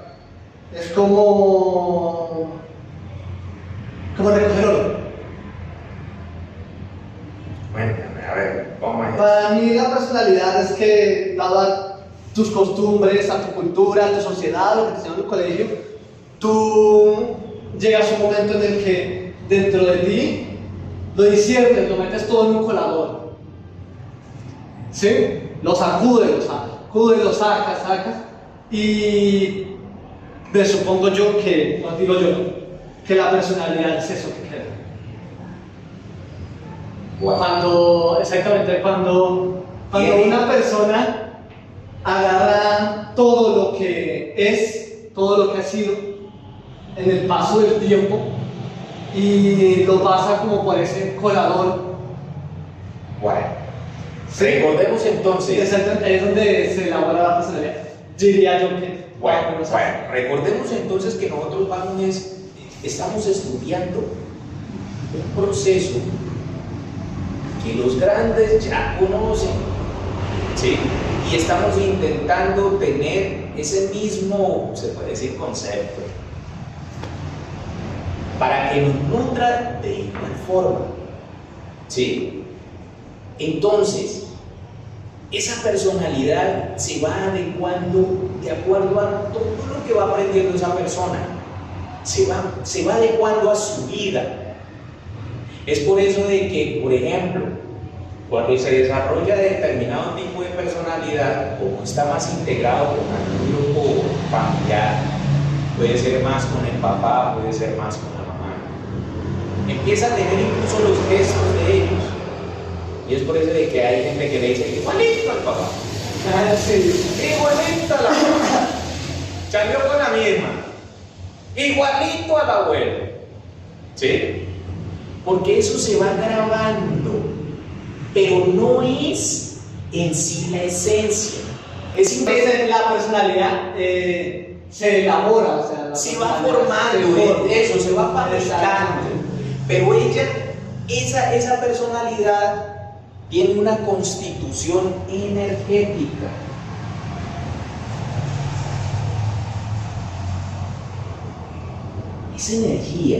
es como recoger oro. Cuéntame, a ver, ¿cómo es? Para mí la personalidad es que, dado a tus costumbres, a tu cultura, a tu sociedad, a lo que te enseñan en el colegio, tú llegas a un momento en el que dentro de ti lo disiernes, lo metes todo en un colador, ¿sí? Lo sacudes, lo sacas, y me supongo yo que, no digo yo, que la personalidad es eso que queda. Wow. Cuando una persona agarra todo lo que es, todo lo que ha sido en el paso del tiempo y lo pasa como por ese colador. Bueno, ¿sí? Recordemos entonces. Es donde se elabora la personalidad. Diría yo que. Bueno, recordemos entonces que nosotros estamos estudiando un proceso que los grandes ya conocen, ¿sí? Y estamos intentando tener ese mismo, se puede decir, concepto, para que nos nutra de igual forma, ¿sí? Entonces, esa personalidad se va adecuando de acuerdo a todo lo que va aprendiendo esa persona, se va adecuando a su vida. Es por eso de que, por ejemplo, Cuando se desarrolla determinado tipo de personalidad, como está más integrado con un grupo familiar, puede ser más con el papá, puede ser más con la mamá, empieza a tener incluso los gestos de ellos. Y es por eso de que hay gente que le dice igualito al papá, igualito a la mamá, salió con la misma, igualito al abuelo, ¿sí? Porque eso se va grabando, pero no es en sí la esencia. Es Entonces la personalidad se elabora, o sea, se va formando, eso se va fabricando. Pero esa personalidad tiene una constitución energética. Es energía.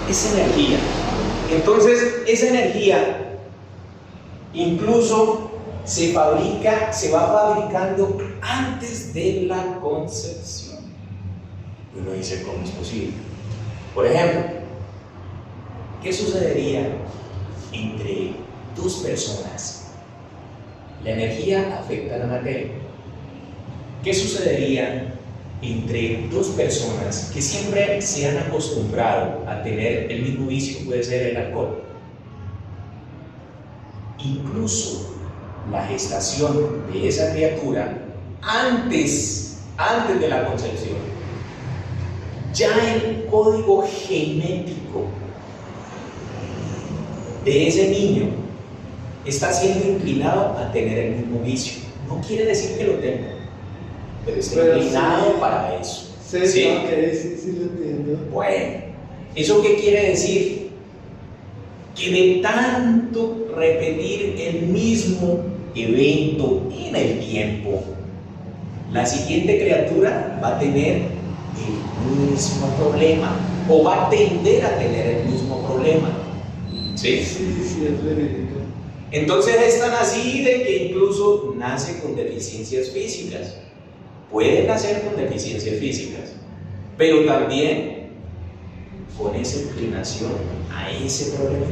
Es energía. Entonces, esa energía incluso se va fabricando antes de la concepción. Y uno dice, ¿cómo es posible? Por ejemplo, ¿qué sucedería entre dos personas? La energía afecta a la materia. ¿Qué sucedería entre dos personas que siempre se han acostumbrado a tener el mismo vicio? Puede ser el alcohol. Incluso la gestación de esa criatura, antes de la concepción, ya el código genético de ese niño está siendo inclinado a tener el mismo vicio. No quiere decir que lo tenga, pero está inclinado para eso. Sí, sí, lo entiendo. Bueno, ¿eso qué quiere decir? Que de tanto repetir el mismo evento en el tiempo, la siguiente criatura va a tener el mismo problema, o va a tender a tener el mismo problema. ¿Sí? Sí, es verídico. Entonces es tan así de que incluso nace con deficiencias físicas. Puede nacer con deficiencias físicas, pero también con esa inclinación a ese problema.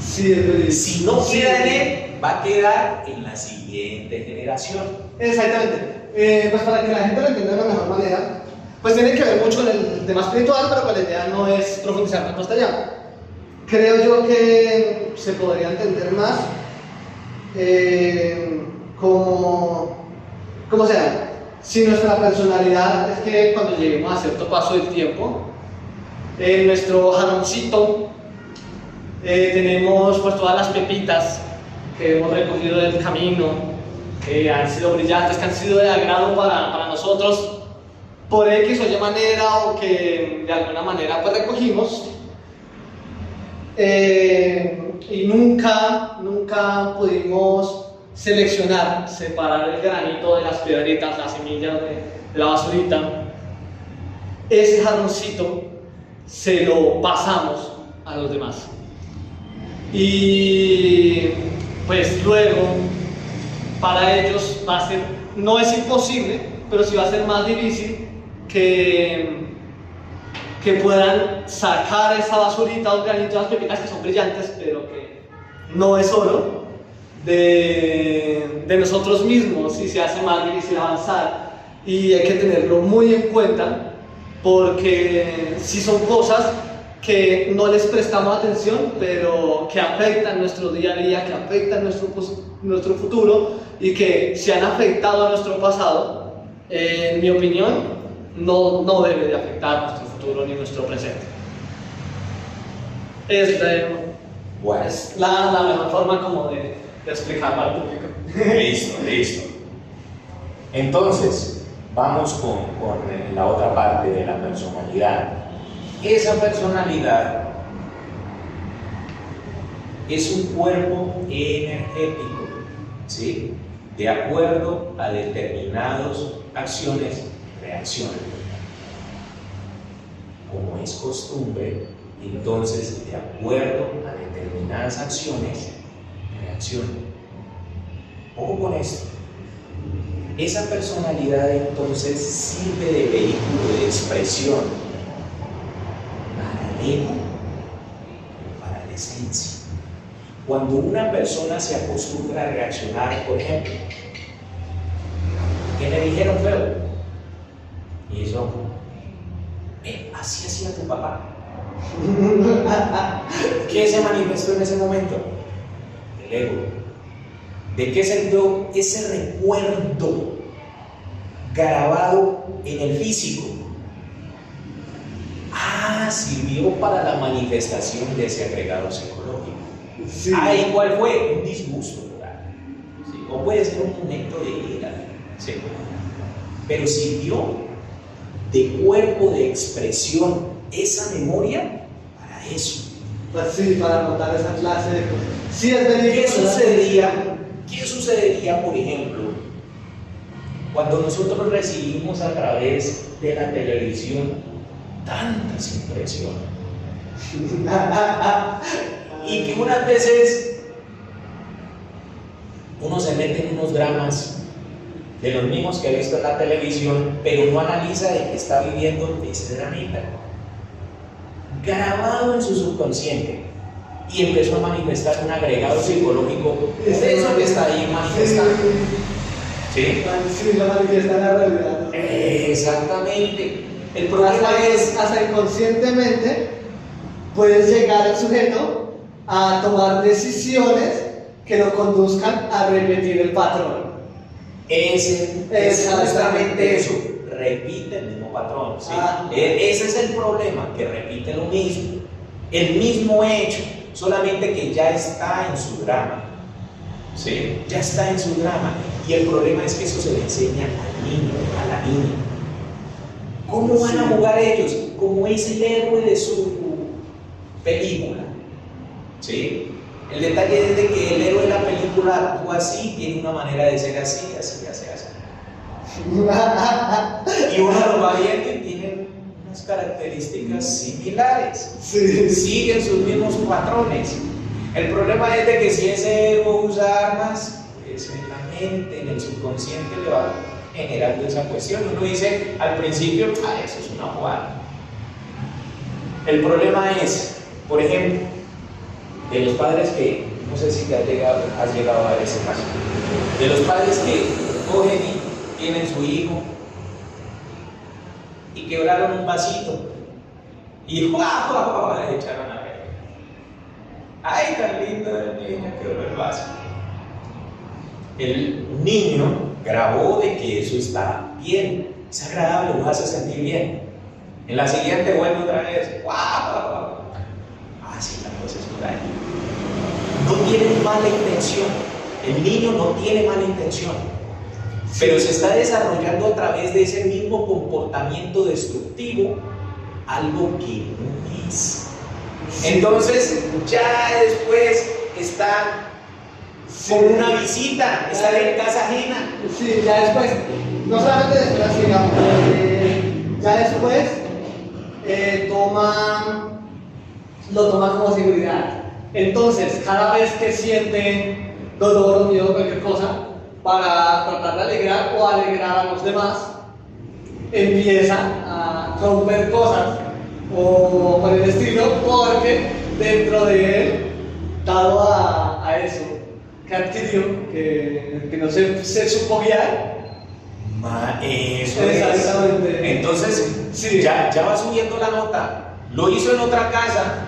Sí, es verídico. Si no queda en él, va a quedar en la siguiente generación. Exactamente. Pues para que la gente lo entienda de la mejor manera, pues tiene que ver mucho con el tema espiritual, pero pues la idea no es profundizar tanto hasta allá. Creo yo que se podría entender más como sea, si nuestra personalidad es que cuando lleguemos a cierto paso del tiempo, en nuestro jaloncito tenemos pues todas las pepitas que hemos recogido del camino, que han sido brillantes, que han sido de agrado para nosotros, por X o Y manera, o que de alguna manera pues recogimos. Y nunca pudimos seleccionar, separar el granito de las piedritas, las semillas de la basurita. Ese jarroncito se lo pasamos a los demás. Y pues luego, para ellos va a ser, no es imposible, pero sí va a ser más difícil que puedan sacar esa basurita o granitos de las pepitas que son brillantes, pero que no es oro, de nosotros mismos, y se hace más difícil avanzar. Y hay que tenerlo muy en cuenta, porque sí son cosas que no les prestamos atención, pero que afectan nuestro día a día, que afectan nuestro futuro, y que si han afectado a nuestro pasado, en mi opinión, no debe de afectar nuestro futuro ni nuestro presente. Es la mejor forma como de explicarlo al público. Listo. Entonces, vamos con la otra parte de la personalidad. Esa personalidad es un cuerpo energético, ¿sí? De acuerdo a determinadas acciones, reacciones. Como es costumbre, entonces, de acuerdo a determinadas acciones, reacciones. Ojo con esto. Esa personalidad entonces sirve de vehículo de expresión para el ego, para el esencia. Cuando una persona se acostumbra a reaccionar, por ejemplo, que le dijeron feo, y eso, así hacía tu papá. ¿Qué se manifestó en ese momento? El ego. ¿De qué salió ese recuerdo grabado en el físico? Sirvió para la manifestación de ese agregado psicológico. Sí. ¿Y cuál fue? Un disgusto moral. ¿Sí? O puede ser un momento de ira. ¿Sí? Pero sirvió de cuerpo de expresión esa memoria para eso. Pues sí, para notar esa clase de cosas. Sí, es verídico. ¿Qué sucedería, por ejemplo, cuando nosotros recibimos a través de la televisión tantas impresiones? Y que unas veces uno se mete en unos dramas de los mismos que ha visto en la televisión, pero no analiza de que está viviendo ese dramita grabado en su subconsciente, y empezó a manifestar un agregado psicológico de eso que está ahí manifestando. ¿Sí? Sí, lo manifiesta en la realidad. Exactamente. El problema es hasta inconscientemente puedes llegar al sujeto a tomar decisiones que lo conduzcan a repetir el patrón. Es justamente eso, repite el mismo patrón. ¿Sí? Ese es el problema, que repite lo mismo, el mismo hecho, solamente que ya está en su drama. ¿Sí? Ya está en su drama. Y el problema es que eso se le enseña al niño, a la niña. ¿Cómo van a jugar ellos? Como es el héroe de su película. ¿Sí? El detalle es de que el héroe de la película actúa así, tiene una manera de ser así, así, así, así. Y uno lo va viendo y tiene unas características similares. Sí. Siguen sus mismos patrones. El problema es de que si ese ego usa armas, pues en la mente, en el subconsciente le va generando esa cuestión. Uno dice al principio, eso es una jugada. El problema es, por ejemplo, de los padres que, no sé si te has llegado a ver ese caso, de los padres que cogen y tienen su hijo y quebraron un vasito y ¡guau! Le echaron a ver. ¡Ay, tan lindo el niño! Quebró el vaso. El niño grabó de que eso está bien, es agradable, lo hace sentir bien. En la siguiente vuelve otra vez, ¡guau! Así la cosa es por ahí. No tienen mala intención, el niño no tiene mala intención, pero se está desarrollando a través de ese mismo comportamiento destructivo algo que no es. Entonces ya después está como una visita, estar en casa ajena. Sí, ya después, no solamente después, digamos, ya después lo toma como seguridad. Entonces, cada vez que siente dolor o miedo o cualquier cosa, para tratar de alegrar o alegrar a los demás, empieza a romper cosas o por el estilo, porque dentro de él, dado a eso que adquirió, que no se supo guiar. Eso es. Entonces, sí, ya va subiendo la nota. Lo hizo en otra casa,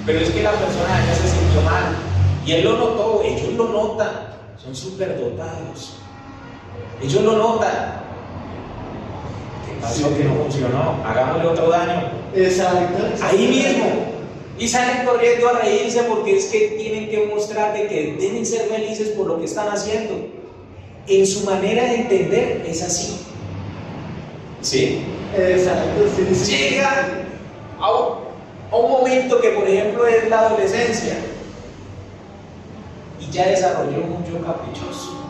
pero es que la persona ya se sintió mal. Y él lo notó, ellos lo notan, son superdotados. Ellos lo notan. ¿Qué pasó? Sí. Que no funcionó, hagámosle otro daño. Exacto. Ahí mismo. Y salen corriendo a reírse porque es que tienen que mostrar de que deben ser felices por lo que están haciendo. En su manera de entender es así. ¿Sí? Exacto, sí. Llega a un momento que, por ejemplo, es la adolescencia y ya desarrolló un yo caprichoso.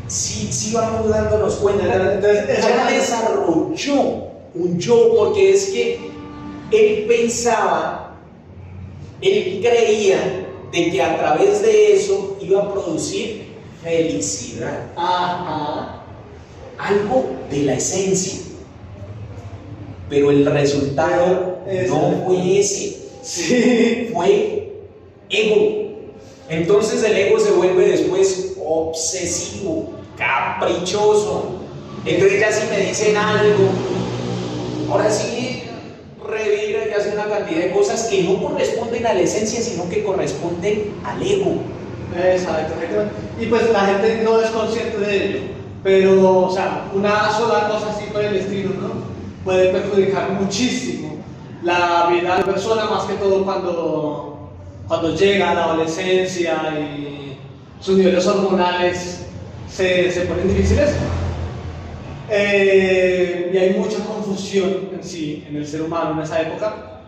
Sí, vamos dándonos cuenta. Ya desarrolló un yo, porque es que él pensaba, él creía de que a través de eso iba a producir felicidad. Ajá. Algo de la esencia. pero el resultado Eso. no fue ese, Sí. fue ego. Entonces el ego se vuelve después obsesivo, caprichoso. Entonces ya si me dicen algo, ahora sí revira y hace una cantidad de cosas que no corresponden a la esencia, sino que corresponden al ego. Exacto, exactamente. Y pues la gente no es consciente de ello, pero, o sea, una sola cosa así por el estilo, ¿no? Puede perjudicar muchísimo la vida de la persona, más que todo cuando llega a la adolescencia y sus niveles hormonales se ponen difíciles. Y hay mucha confusión en sí, en el ser humano en esa época.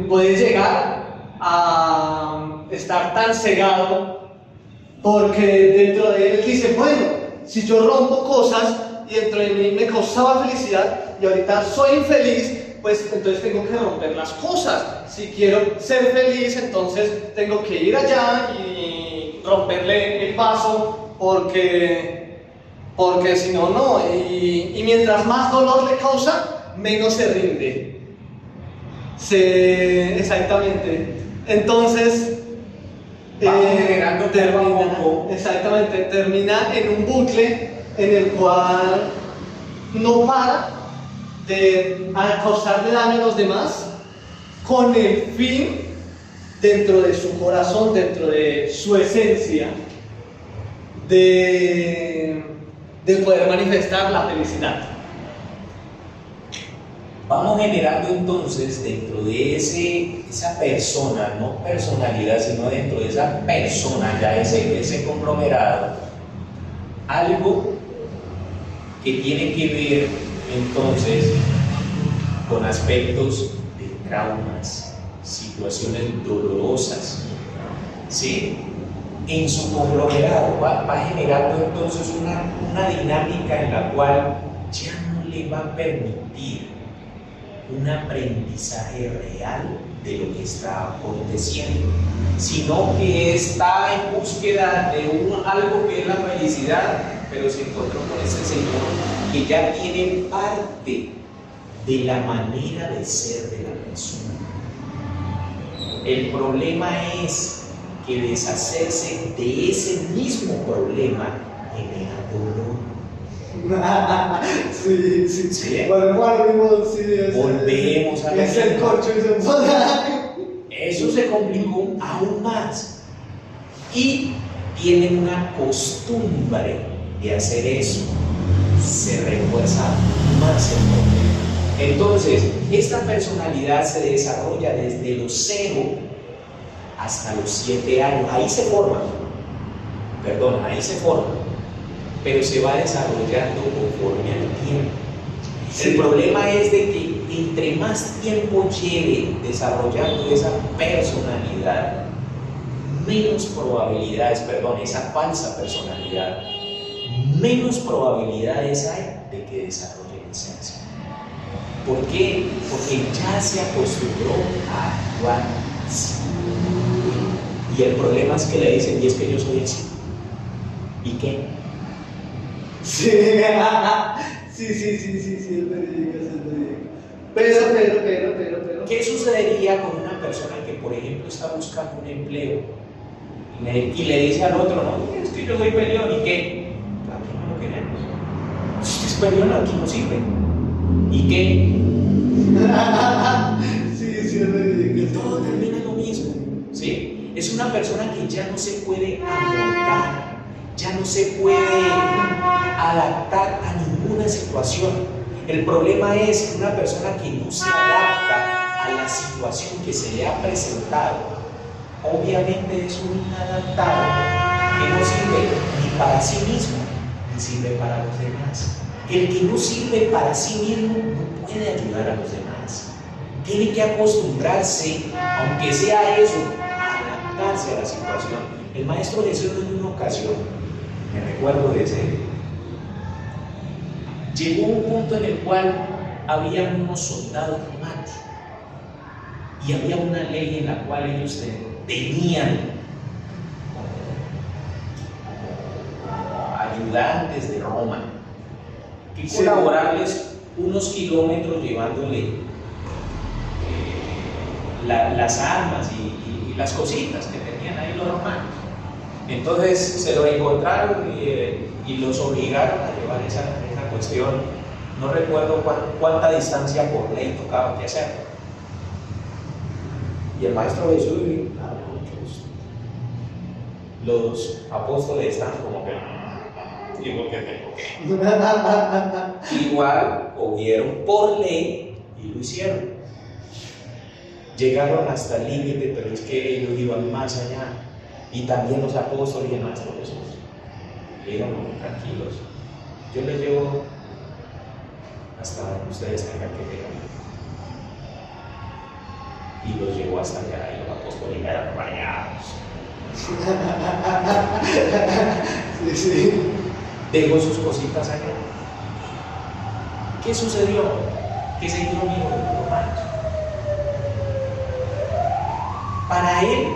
Puede llegar a estar tan cegado porque dentro de él dice, bueno, si yo rompo cosas y dentro de mí me causaba felicidad y ahorita soy infeliz, pues entonces tengo que romper las cosas. Si quiero ser feliz, entonces tengo que ir allá y romperle el vaso porque si no, no. Y mientras más dolor le causa, menos se rinde. Exactamente. Entonces, generando exactamente, termina en un bucle en el cual no para de causarle daño a los demás con el fin, dentro de su corazón, dentro de su esencia, de poder manifestar la felicidad. Vamos generando entonces dentro de esa persona, no personalidad, sino dentro de esa persona, ya ese conglomerado, algo que tiene que ver entonces con aspectos de traumas, situaciones dolorosas, ¿sí? En su conglomerado va generando entonces una dinámica en la cual ya no le va a permitir un aprendizaje real de lo que está aconteciendo, sino que está en búsqueda de algo que es la felicidad, pero se encontró con ese señor que ya tiene parte de la manera de ser de la persona. El problema es que deshacerse de ese mismo problema genera dolor. Sí. ¿Sí? Volvemos a lo mismo, sí. Volvemos a lo es el mismo. corcho y se pone. Eso se complicó aún más. Y tienen una costumbre de hacer eso. Se refuerza más el problema. Entonces, esta personalidad se desarrolla desde los 0 hasta los 7 años. Ahí se forma. Pero se va desarrollando conforme al tiempo. Sí. El problema es de que entre más tiempo lleve desarrollando esa personalidad, menos probabilidades, esa falsa personalidad, menos probabilidades hay de que desarrolle la esencia. ¿Por qué? Porque ya se acostumbró a actuar así. Y el problema es que le dicen, y es que yo soy así. ¿Y qué? Sí, es verídico. Pero. ¿Qué sucedería con una persona que, por ejemplo, está buscando un empleo y le dice al otro, no, es que yo soy peleón, ¿y qué? Aquí no lo queremos. Si usted es peleón, aquí no sirve. ¿Y qué? Sí, es verídico. Y todo termina lo mismo, ¿sí? Es una persona que ya no se puede amoldar, ya no se puede adaptar a ninguna situación. El problema es que una persona que no se adapta a la situación que se le ha presentado, obviamente es un inadaptado que no sirve ni para sí mismo, ni sirve para los demás. El que no sirve para sí mismo no puede ayudar a los demás. Tiene que acostumbrarse, aunque sea eso, a adaptarse a la situación. El maestro Jesús en una ocasión, me recuerdo de ese, llegó a un punto en el cual había unos soldados romanos y había una ley en la cual ellos tenían como ayudantes de Roma que colaborarles unos kilómetros llevándole las armas y las cositas que tenían ahí los romanos. Entonces se lo encontraron y los obligaron a llevar esa cuestión. No recuerdo cuánta distancia por ley tocaba que hacer. Y el maestro Jesús dijo, claro, los apóstoles están como que, digo que tengo que. Igual cogieron por ley y lo hicieron. Llegaron hasta el límite, pero es que ellos iban más allá. Y también los apóstoles y el maestro Jesús. Dijeron, tranquilos, yo les llevo hasta donde ustedes tengan que llegar. Y los llevó hasta allá, y los apóstoles eran rayados. Sí. Dejó sus cositas allá. ¿Qué sucedió? Que se hizo amigo de los romanos. Para él,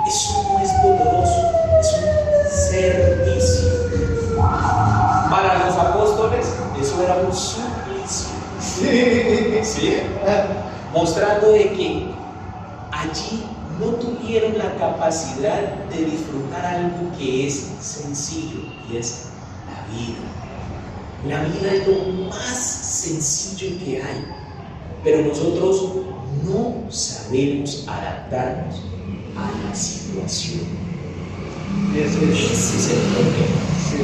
eso no es doloroso, es un servicio. Para los apóstoles, eso era un suplicio. ¿Sí? Mostrando de que allí no tuvieron la capacidad de disfrutar algo que es sencillo, y es la vida. La vida es lo más sencillo que hay, pero nosotros no sabemos adaptarnos a la situación. Ese es el problema. Sí.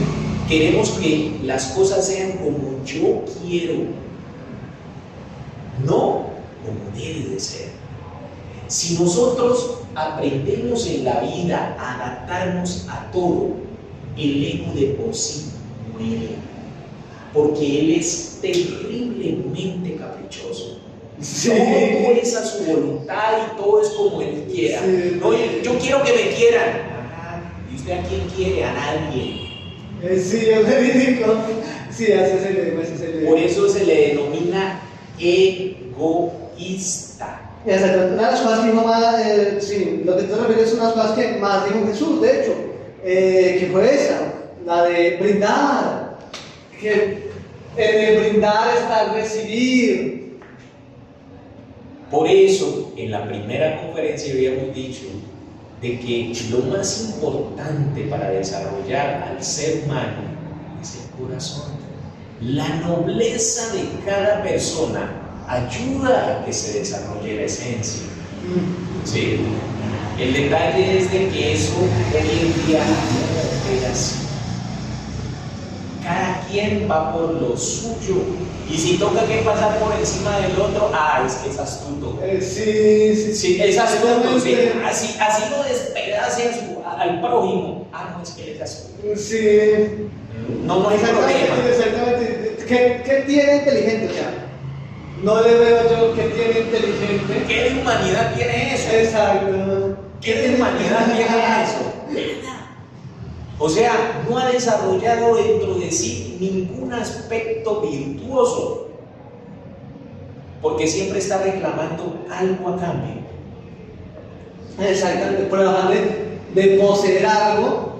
Queremos que las cosas sean como yo quiero, no como debe de ser. Si nosotros aprendemos en la vida a adaptarnos a todo, el ego de por sí muere, porque él es terriblemente caprichoso. Sí. Todo es a su voluntad y todo es como él quiera. Sí. No, yo quiero que me quieran. Ajá. ¿Y usted a quién quiere? A nadie. Sí, yo le digo. Sí, así se le dice. Por eso se le denomina egoísta. Exacto. Una de las cosas que dijo más, sí, lo que tú refieres es una de las cosas que más dijo Jesús, de hecho, que fue esa, la de brindar. Que en el brindar está el recibir. Por eso, en la primera conferencia habíamos dicho de que lo más importante para desarrollar al ser humano es el corazón. La nobleza de cada persona ayuda a que se desarrolle la esencia. ¿Sí? El detalle es de que eso hoy en día no es así. Cada quien va por lo suyo. Y si toca que pasar por encima del otro, es que es astuto. Sí, es astuto. Sí. Así lo despedace al prójimo. No, es que él es astuto. Sí. No hay problema. Exactamente. ¿Qué tiene inteligente? O sea, no le veo yo que tiene inteligente. ¿Qué de humanidad tiene eso? Exacto. ¿Qué de humanidad tiene eso? O sea, no ha desarrollado dentro de sí ningún aspecto virtuoso, porque siempre está reclamando algo a cambio. Exactamente, por la manera de poseer algo,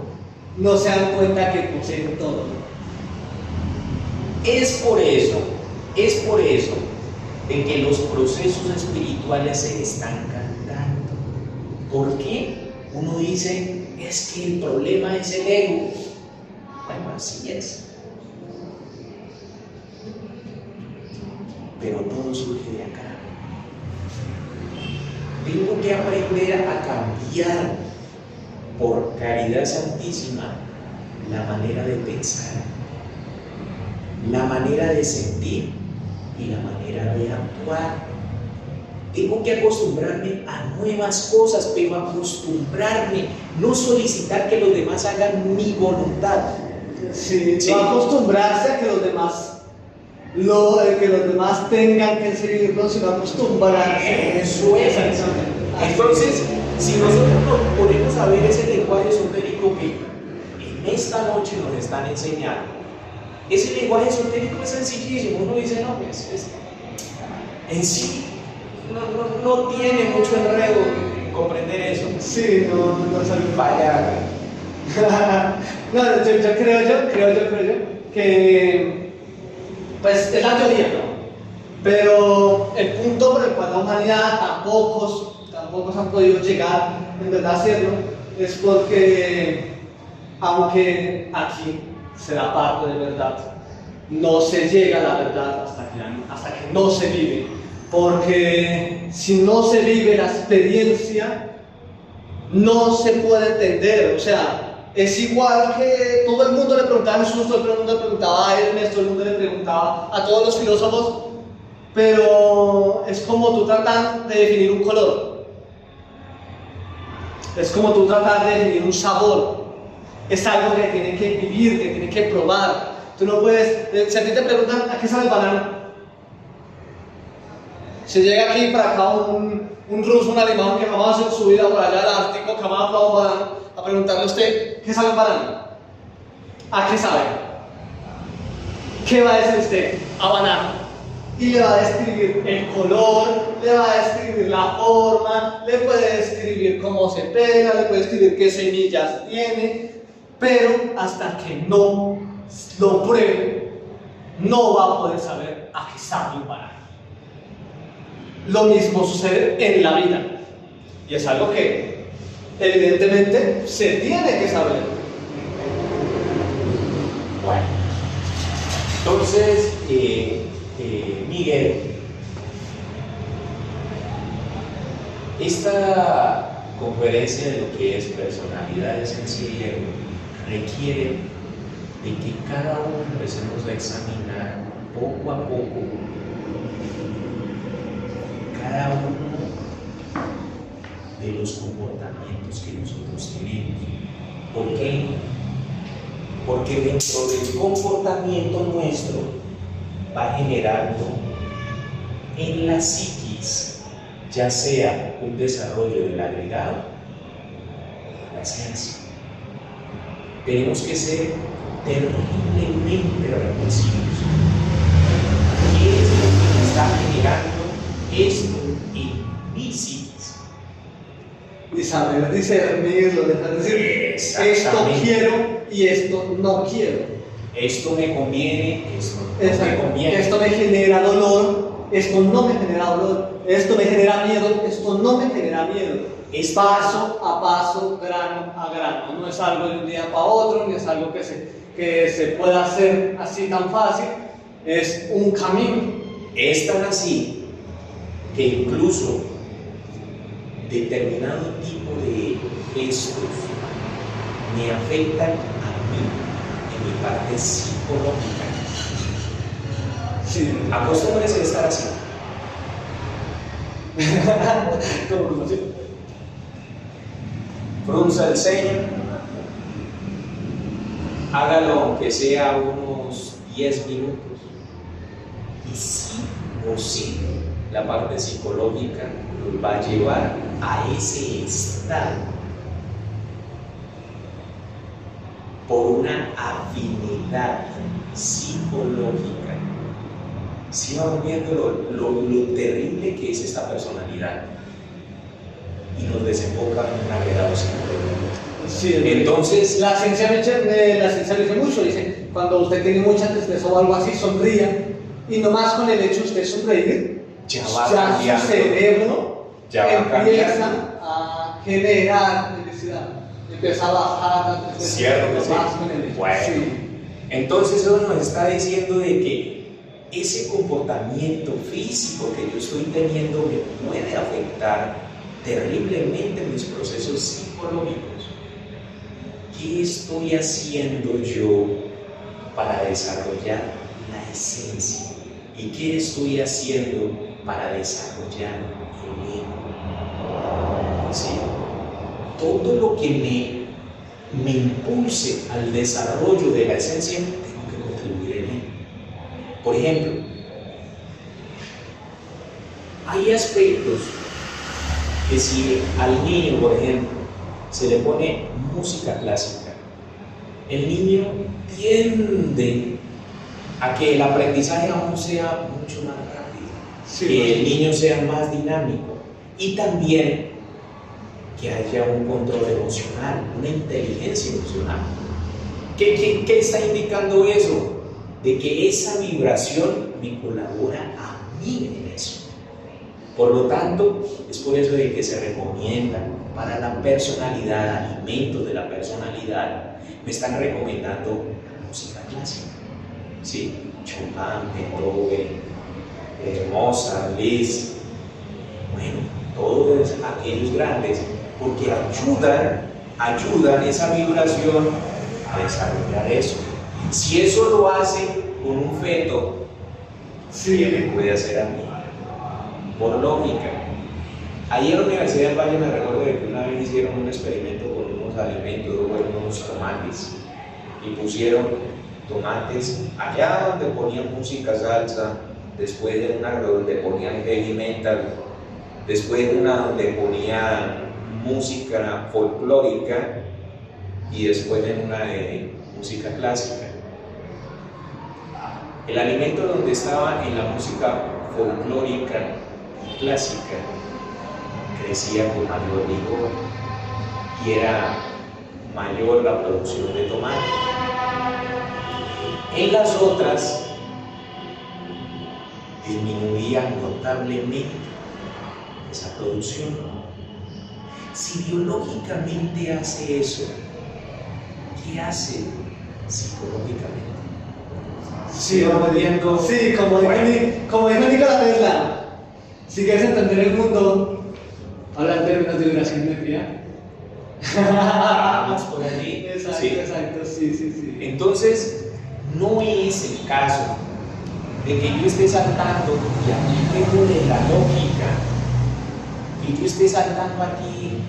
no se dan cuenta que poseen todo. Es por eso de que los procesos espirituales se estancan tanto. ¿Por qué? Uno dice, es que el problema es el ego. Bueno, así es. Pero todo surge de acá. Tengo que aprender a cambiar por caridad santísima la manera de pensar, la manera de sentir y la manera de actuar. Tengo que acostumbrarme a nuevas cosas, pero acostumbrarme, no solicitar que los demás hagan mi voluntad. Sí. No acostumbrarse a que los demás tengan que seguirlo, sino acostumbrarse. Eso es. Entonces, si nosotros nos ponemos a ver ese lenguaje esotérico que en esta noche nos están enseñando, ese lenguaje esotérico es sencillísimo. Uno dice, no, pues en sí no tiene mucho enredo comprender eso. Sí, no sale. Vaya. No, yo creo yo que pues es la teoría, ¿no? Pero el punto por el cual la humanidad tan pocos han podido llegar en verdad a hacerlo es porque, aunque aquí se da parte de verdad, no se llega a la verdad hasta que no se vive. Porque si no se vive la experiencia, no se puede entender. O sea, es igual que todo el mundo le preguntaba a Jesús, todo el mundo le preguntaba a Hermes, todo el mundo le preguntaba a todos los filósofos, pero es como tú tratar de definir un color. Es como tú tratar de definir un sabor. Es algo que tiene que vivir, que tiene que probar. Tú no puedes, si a ti te preguntan ¿a qué sabe el banano? Si llega aquí para acá un ruso, un alemán que jamás en su vida por allá del Ártico, jamás ha probado un banano, a preguntarle a usted ¿qué sabe el banano? ¿A qué sabe? ¿Qué va a decir usted? A banano. Y le va a describir el color, le va a describir la forma, le puede describir cómo se pega, le puede describir qué semillas tiene, pero hasta que no lo pruebe, no va a poder saber a qué sabe un banano. Lo mismo sucede en la vida, y es algo que evidentemente se tiene que saber. Bueno, entonces, Miguel, esta conferencia de lo que es personalidad esencia y ego requiere de que cada uno empecemos a examinar poco a poco cada uno de los comportamientos que nosotros tenemos. ¿Por qué? Porque dentro del comportamiento nuestro va generando en la psiquis, ya sea un desarrollo del agregado o la esencia. Tenemos que ser terriblemente reflexivos. ¿Qué es lo que me está generando esto en mi psiquis? Y saber discernirlo, dejar de decir esto quiero y esto no quiero. Esto me conviene, esto no me conviene. Esto me genera dolor, esto no me genera dolor. Esto me genera miedo, esto no me genera miedo. Es paso a paso, grano a grano. No es algo de un día para otro, ni es algo que se pueda hacer así tan fácil. Es un camino. Es tan así que incluso determinado tipo de gestos me afectan a mí en mi parte psicológica. Sí. Acostúmbrese a estar así. ¿Cómo así? Frunza el ceño, hágalo aunque sea unos 10 minutos, y sí o sí la parte psicológica nos va a llevar a ese estado por una afinidad psicológica. Si vamos viendo lo terrible que es esta personalidad y nos desemboca en un agregado psicológico. Sí, entonces la ciencia dice mucho, dice, cuando usted tiene mucha tristeza o algo así, sonría, y nomás con el hecho de usted sonreír, ya su cerebro empieza a generar felicidad, empieza a bajar la tristeza. Cierto que sí. Bueno, sí. Entonces eso nos está diciendo de que ese comportamiento físico que yo estoy teniendo me puede afectar terriblemente mis procesos psicológicos. ¿Qué estoy haciendo yo para desarrollar la esencia? ¿Y qué estoy haciendo para desarrollar el ego? ¿Sí? Todo lo que me impulse al desarrollo de la esencia, tengo que contribuir en él. Por ejemplo, hay aspectos que si al niño, por ejemplo, se le pone música clásica, el niño tiende a que el aprendizaje aún sea mucho más rápido, sí, que el niño sea más dinámico y también que haya un control emocional, una inteligencia emocional. ¿Qué está indicando eso? De que esa vibración me colabora a vive en eso. Por lo tanto, es por eso de que se recomienda para la personalidad, alimentos de la personalidad, me están recomendando música clásica. ¿Sí? Chopin, Beethoven, Mozart, Liszt, bueno, todos aquellos grandes, porque ayudan esa vibración a desarrollar eso. Si eso lo hace con un feto, ¿qué me puede hacer a mí? Por lógica. Ahí en la Universidad del Valle me recuerdo de que una vez hicieron un experimento con unos alimentos, unos tomates, y pusieron tomates allá donde ponían música salsa, después de una donde ponían heavy metal, después de una donde ponían música folclórica y después en una de música clásica. El alimento donde estaba en la música folclórica clásica crecía con mayor vigor y era mayor la producción de tomate. En las otras disminuía notablemente esa producción. Si biológicamente hace eso, ¿qué hace psicológicamente? Sí, como dijo Nikola Tesla, si quieres entender el mundo, habla en términos de vibración de energía. Vamos por allí. Exacto, sí. Entonces, no es el caso de que yo esté saltando y aquí tengo de la lógica, que yo esté saltando aquí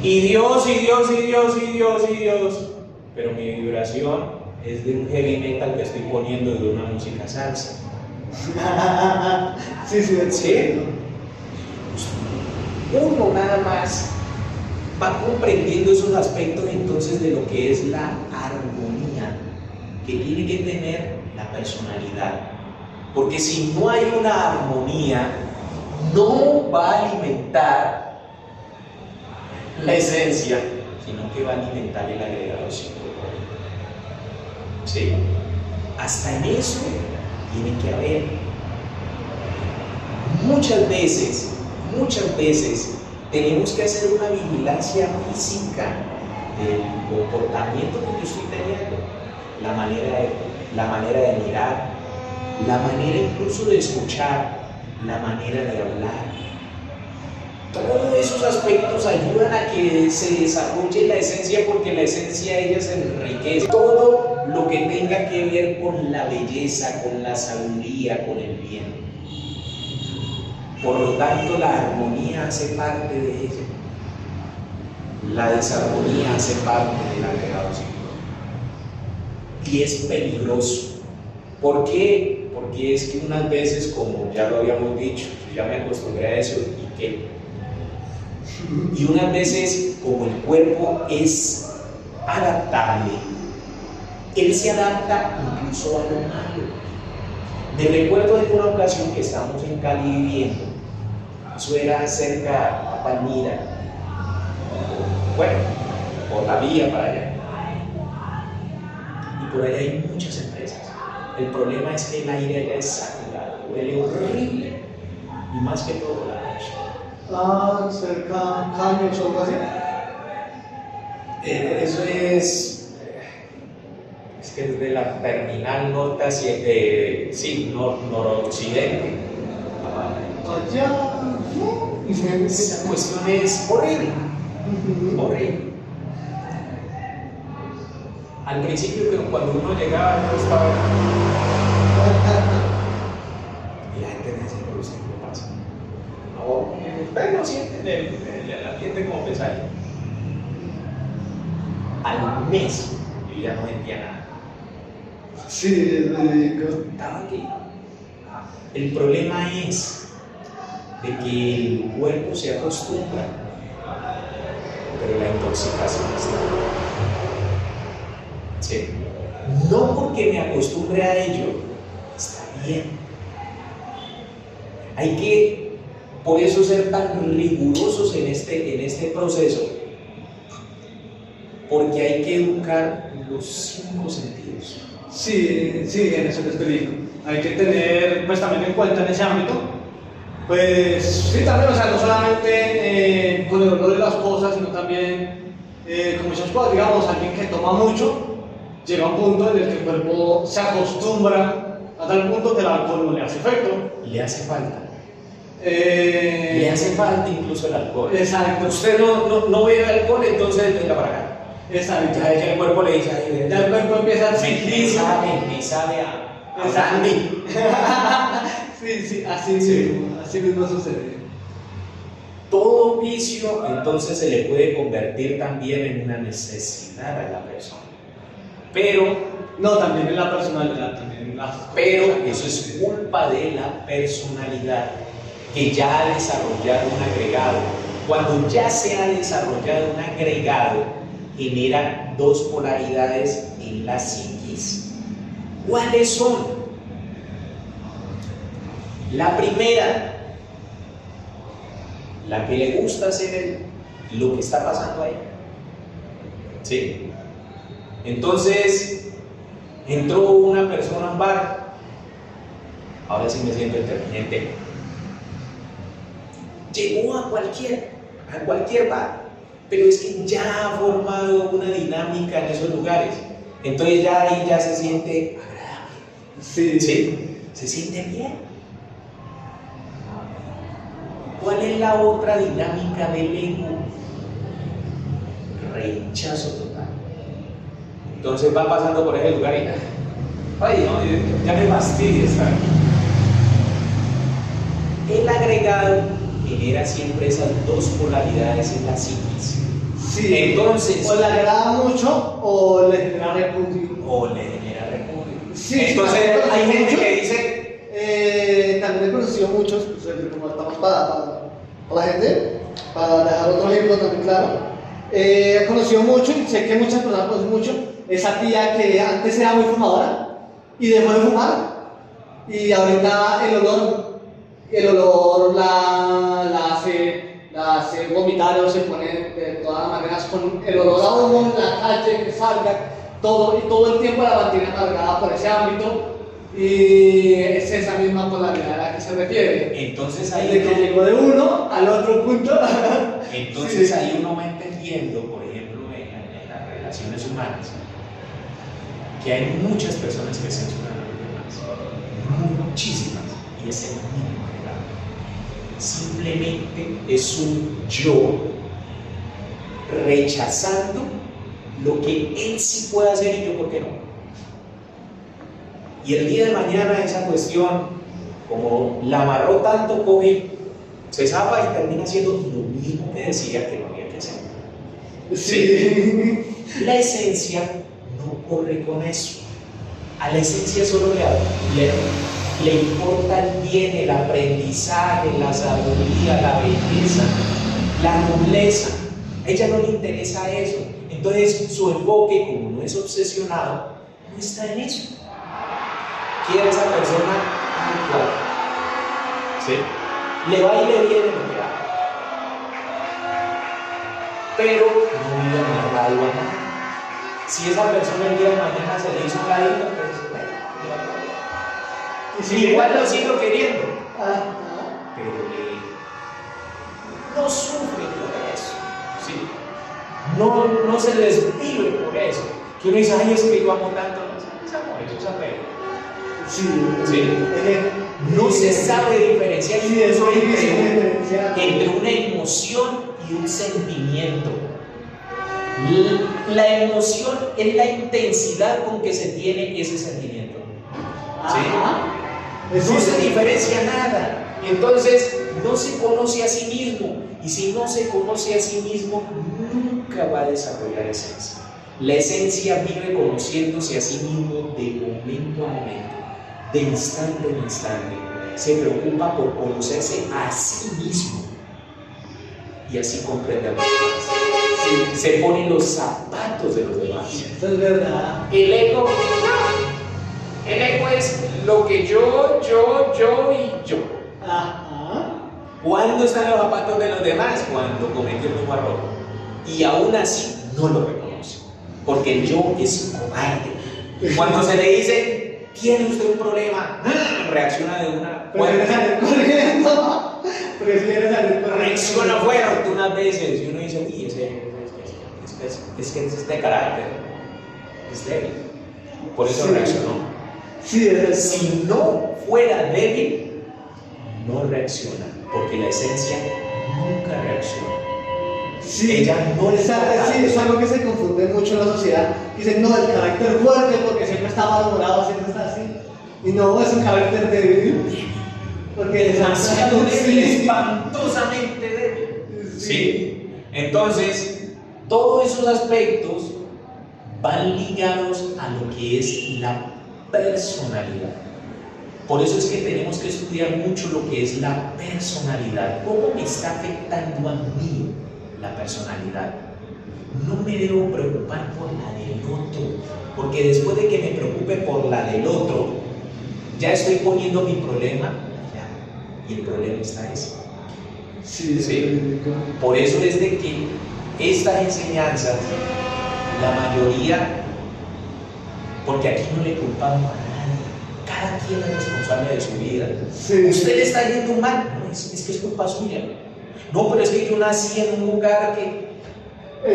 y Dios, pero mi vibración es de un heavy metal que estoy poniendo de una música salsa. Sí. Uno nada más va comprendiendo esos aspectos entonces de lo que es la armonía que tiene que tener la personalidad. Porque si no hay una armonía, no va a alimentar la esencia, sino que va a alimentar el agregado psicológico. ¿Sí? Hasta en eso tiene que haber. Muchas veces tenemos que hacer una vigilancia física del comportamiento que yo estoy teniendo, la manera de mirar, la manera incluso de escuchar, la manera de hablar. Todos esos aspectos ayudan a que se desarrolle la esencia, porque la esencia ella se enriquece. Todo lo que tenga que ver con la belleza, con la sabiduría, con el bien. Por lo tanto, la armonía hace parte de ella. La desarmonía hace parte del agregado psicológico. Y es peligroso. ¿Por qué? Porque es que unas veces, como ya lo habíamos dicho, yo ya me acostumbré a eso, ¿y qué? Y unas veces, como el cuerpo es adaptable, él se adapta incluso a lo malo. Me recuerdo de una ocasión que estábamos en Cali viviendo, eso era cerca a Palmira, bueno, por la vía para allá, y por allá hay muchas empresas. El problema es que el aire allá es saturado, huele horrible, y más que todo la noche. Cerca Caños o algo así. Eso es que es de la terminal norte noroccidente. Allá. Esa cuestión es horrible. Al principio, cuando uno llegaba, no estaba. Y la gente me decía, pero usted qué pasa. No, ustedes no sienten el ambiente como pensáis. Al mes, yo ya no sentía nada. Sí, es ridículo. Estaba aquí. El problema es de que el cuerpo se acostumbra, pero la intoxicación está. ¿Sí? No porque me acostumbre a ello, está bien. Hay que, por eso, ser tan rigurosos en este proceso, porque hay que educar los 5 sentidos. Sí, sí, en eso que te digo. Hay que tener pues también en cuenta en ese ámbito. Pues sí, también, o sea, no solamente con el olor de las cosas, sino también con muchas cosas. Digamos, alguien que toma mucho llega a un punto en el que el cuerpo se acostumbra a tal punto que el alcohol no le hace efecto. Le hace falta. Le hace falta incluso el alcohol. Exacto. Usted no bebe alcohol, entonces venga para acá. Exacto. Ya el cuerpo le dice, ay, ya el cuerpo empieza a me sabe a brandy. Sí, así mismo sucede. Todo vicio entonces se le puede convertir también en una necesidad a la persona. Pero no, también en la personalidad, también en la... Pero eso es culpa de la personalidad que ya ha desarrollado un agregado. Cuando ya se ha desarrollado un agregado, genera dos polaridades en la psiquis. ¿Cuáles son? La primera, la que le gusta hacer lo que está pasando ahí. ¿Sí? Entonces, entró una persona a un bar. Ahora sí me siento inteligente. Llegó a cualquier bar, pero es que ya ha formado una dinámica en esos lugares. Entonces ya ahí ya se siente agradable. Sí. ¿Sí? Se siente bien. ¿Cuál es la otra dinámica del ego? Rechazo total. Entonces va pasando por ese lugar y ay, no, ya me fastidia estar aquí. El agregado genera siempre esas dos polaridades en la psiquis. Sí. Entonces, o le agrada mucho o le genera repudio. Sí, entonces hay gente que dice... también he conocido muchos, pues, como estamos para la gente, para dejar otro ejemplo también claro. He conocido mucho y sé que muchas personas conocen mucho esa tía que antes era muy fumadora y dejó de fumar y ahorita el olor la hace vomitar o se pone de todas maneras con el olor a humo en la calle que salga todo y todo el tiempo la mantiene amargada por ese ámbito. Y es esa misma polaridad a la que se refiere. Entonces ahí de que llegó de uno al otro punto. Entonces sí. Ahí uno va entendiendo, por ejemplo, en las relaciones humanas, que hay muchas personas que censuran a los demás, muchísimas, y es el mismo regalo. Simplemente es un yo rechazando lo que él sí puede hacer y yo por qué no. Y el día de mañana esa cuestión, como la amarró tanto, coge, se zapa y termina haciendo lo mismo que decía que no había que hacer. Sí. La esencia no corre con eso. A la esencia solo le importa el bien, el aprendizaje, la sabiduría, la belleza, la nobleza. A ella no le interesa eso. Entonces su enfoque, como no es obsesionado, no está en eso. Quiere a esa persona tal cual. ¿Sí? Le va y le viene lo que haga. Pero no vive amarrado a nada. Si esa persona el día de mañana se le hizo un ladito, pues bueno, y si igual lo sigo queriendo. Pero no sufre por eso. ¿Sí? No se desvive por eso. Que uno dice, ay, es que yo amo tanto. No, ese amor, eso es apego. Sí. No se sabe diferenciar entre una emoción y un sentimiento. La emoción es la intensidad con que se tiene ese sentimiento. ¿Sí? No se diferencia nada. Entonces no se conoce a sí mismo. Y si no se conoce a sí mismo, nunca va a desarrollar esencia. La esencia vive conociéndose a sí mismo de momento a momento, de instante en instante. Se preocupa por conocerse a sí mismo y así comprende a los demás. Se pone los zapatos de los demás. Eso es verdad. El ego es lo que yo y yo. ¿Cuándo están los zapatos de los demás? Cuando cometió el mismo error. Y aún así no lo reconoce. Porque el yo es cobarde. Cuando se le dice, tiene usted un problema, reacciona de una Prefiere salir corriendo. Prefiere salir corriendo. reacciona fuerte unas veces y uno dice, uy, es que este carácter es débil, por eso Sí. reaccionó. Sí, es eso. Si no fuera débil, no reacciona, porque la esencia nunca reacciona. Sí, Ella no le sí, es algo que se confunde mucho en la sociedad. Dicen, no, el carácter fuerte porque siempre está malhumorado, siempre está así. Y no, es un carácter débil. Porque Demasiado débil, sí. espantosamente débil. Sí. Entonces, todos esos aspectos van ligados a lo que es la personalidad. Por eso es que tenemos que estudiar mucho lo que es la personalidad. ¿Cómo me está afectando a mí la personalidad? No me debo preocupar por la del otro, porque después de que me preocupe por la del otro, ya estoy poniendo mi problema allá, y el problema está ese. Sí, Sí. Por eso es de que estas enseñanzas, la mayoría, porque aquí no le culpamos a nadie, cada quien es responsable de su vida. Sí. Usted le está yendo mal, no, es que es culpa suya. No, pero es que yo nací en un lugar que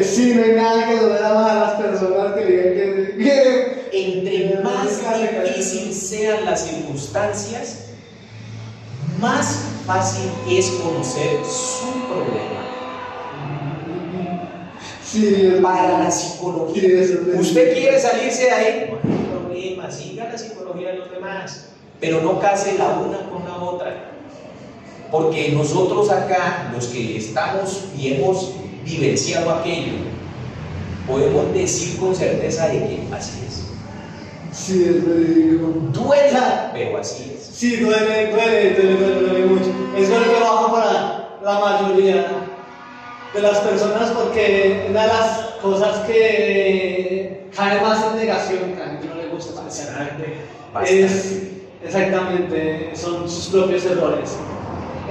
Sí, no hay nada que duela más a las personas que digan que entre más difícil sean las circunstancias, más fácil es conocer su problema. Sí, Para la psicología, sí, eso es usted quiere salirse de ahí, no hay problema, siga la psicología de los demás, pero no case la una con la otra, porque nosotros acá, los que estamos y hemos vivenciado aquello, podemos decir con certeza de que así es. Sí, es verídico. Duela, pero así es. Sí, duele mucho. Es el trabajo para la mayoría de las personas porque una de las cosas que cae más en negación, que a la gente no le gusta especialmente, es exactamente, son sus propios errores.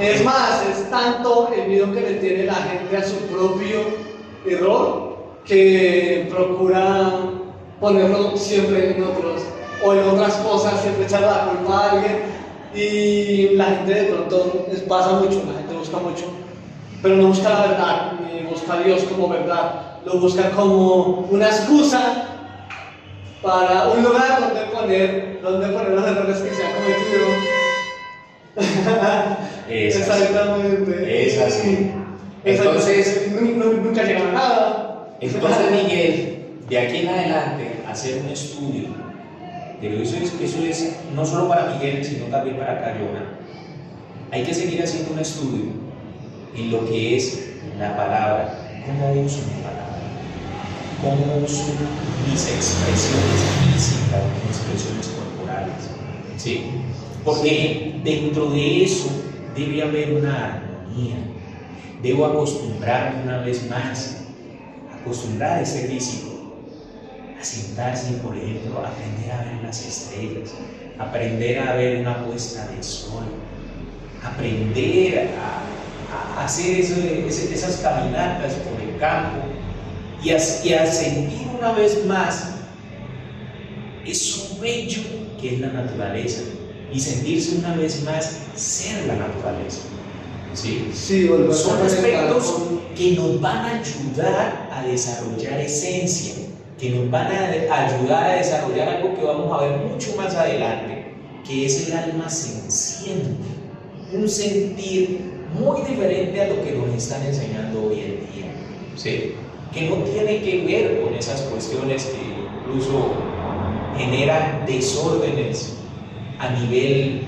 Es más, es tanto el miedo que le tiene la gente a su propio error que procura ponerlo siempre en otros o en otras cosas, siempre echar la culpa a alguien. Y la gente de pronto les pasa mucho, la gente busca mucho, pero no busca la verdad, ni busca a Dios como verdad, lo busca como una excusa para un lugar donde poner los errores que se han cometido. Exactamente. Es así. Entonces, nunca llega a nada. Entonces, Miguel, de aquí en adelante, hacer un estudio, pero eso es no solo para Miguel, sino también para Cayona. Hay que seguir haciendo un estudio en lo que es la palabra, cómo uso mi palabra, cómo uso mis expresiones físicas, mis expresiones corporales, ¿sí? Porque dentro de eso debe haber una armonía. Debo acostumbrarme una vez más, acostumbrar a ese físico, a sentarse, por ejemplo, a aprender a ver las estrellas, aprender a ver una puesta de sol, aprender a hacer esas caminatas por el campo y a sentir una vez más eso bello que es la naturaleza y sentirse una vez más ser la naturaleza. ¿Sí? Sí, son aspectos que nos van a ayudar a desarrollar esencia, que nos van a ayudar a desarrollar algo que vamos a ver mucho más adelante, que es el alma senciente, un sentir muy diferente a lo que nos están enseñando hoy en día, ¿sí? Que no tiene que ver con esas cuestiones que incluso generan desórdenes a nivel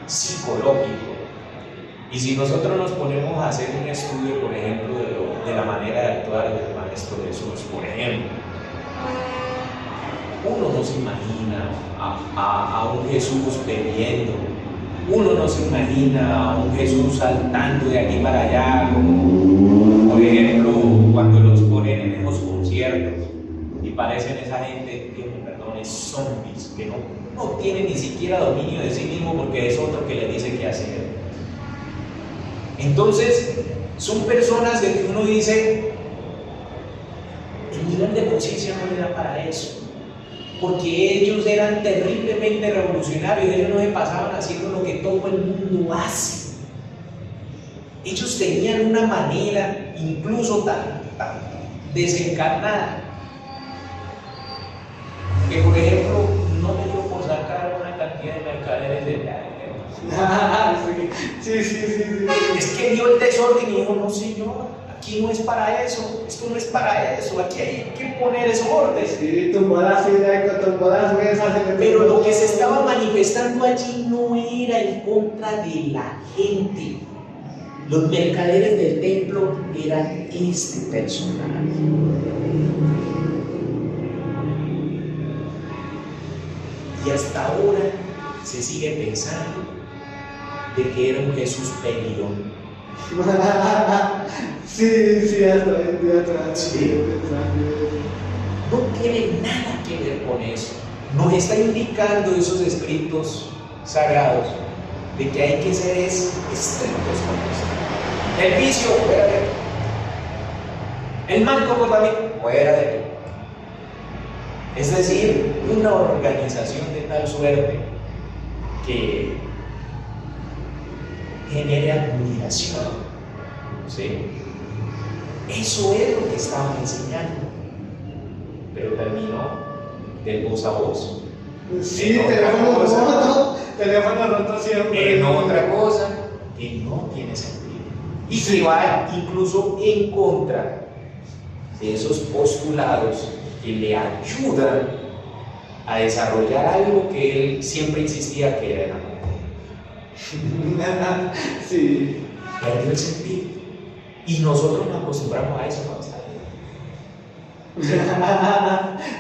psicológico. Y si nosotros nos ponemos a hacer un estudio, por ejemplo, de la manera de actuar del Maestro Jesús, por ejemplo, uno no se imagina a un Jesús bebiendo, uno no se imagina a un Jesús saltando de aquí para allá, como por ejemplo cuando los ponen en esos conciertos y parecen esa gente, Dios me perdone, zombies, que no tienen ni siquiera dominio de sí mismo porque es otro que les dice qué hacer. Entonces, son personas de que uno dice, el nivel de conciencia no le da para eso. porque ellos eran terriblemente revolucionarios, ellos no se pasaban haciendo lo que todo el mundo hace. Ellos tenían una manera incluso tan desencarnada que, por ejemplo, no me dio por sacar una cantidad de mercaderes de allá. Sí. Es que vio el desorden y dijo, no señor, aquí no es para eso, esto no es para eso, aquí hay que poner ese orden. Sí, tumbó la silla, tumbó las mesas. Pero lo que se estaba manifestando allí no era en contra de la gente. Los mercaderes del templo eran este personaje. Y hasta ahora se sigue pensando de que era un Jesús peleón. Sí, hasta hoy en día atrás. Sí. No tiene nada que ver con eso. Nos está indicando esos escritos sagrados de que hay que ser estrictos con esto. El vicio, fuera de aquí. El mal comportamiento, fuera de aquí. Es decir, una organización de tal suerte que genere admiración. ¿Sí? Eso es lo que estaban enseñando. Pero terminó de voz a voz. Sí, teléfono roto siempre. En otra cosa que no tiene sentido. Y que va incluso en contra de esos postulados que le ayudan a desarrollar algo que él siempre insistía que era el amor. Sí. Perdió el sentido. Y nosotros nos acostumbramos a eso cuando está bien.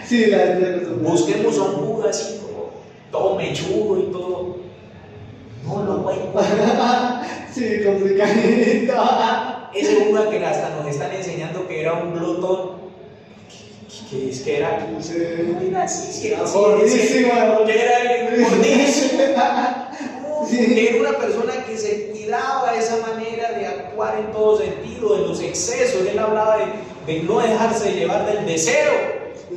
Sí, la gente Busquemos a un Buda así como todo mechudo y todo. No lo voy a Sí, complicadito. Ese Buda que hasta nos están enseñando que era un glotón. Que es que era. Sí. No era así, Gordísimo. que era gordísimo. Sí. Que era una persona que se cuidaba de esa manera de actuar en todo sentido, de los excesos. Él hablaba de no dejarse llevar del deseo.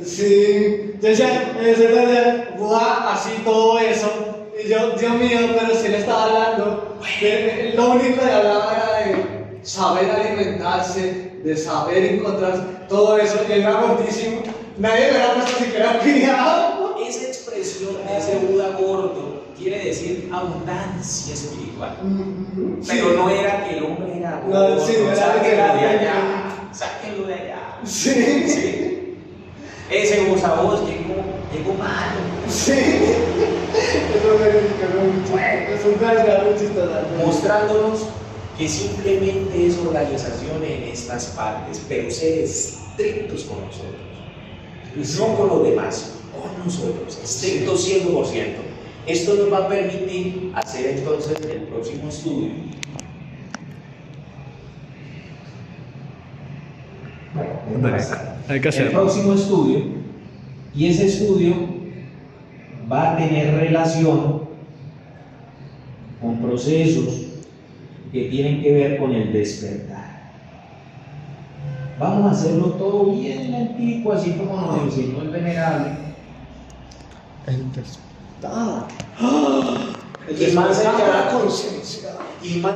Sí, yo decía, buah, así todo eso. Y yo, Dios mío, pero si le estaba hablando, lo único que hablaba era de saber alimentarse, de saber encontrar todo eso. Y él era gordísimo. Nadie me hubiera puesto siquiera cuidado. Esa expresión de ese Buda gordo quiere decir abundancia espiritual. Pero no era que el hombre era gordo. No, sí, era sáquenlo de que allá. Sáquenlo de allá. Sí. Sí. Ese voz a voz llegó mal. Sí. Eso me identificó mucho. Es un gran chistoso. Mostrándonos que simplemente es organización en estas partes, pero ser estrictos con nosotros. No con los demás, con nosotros. Estrictos 100%. Esto nos va a permitir hacer entonces el próximo estudio. Hay que hacerlo. El próximo estudio, y ese estudio va a tener relación con procesos que tienen que ver con el despertar. Vamos a hacerlo todo bien lentico, así como nos enseñó el venerable. El despertar. Y más allá, la conciencia. y más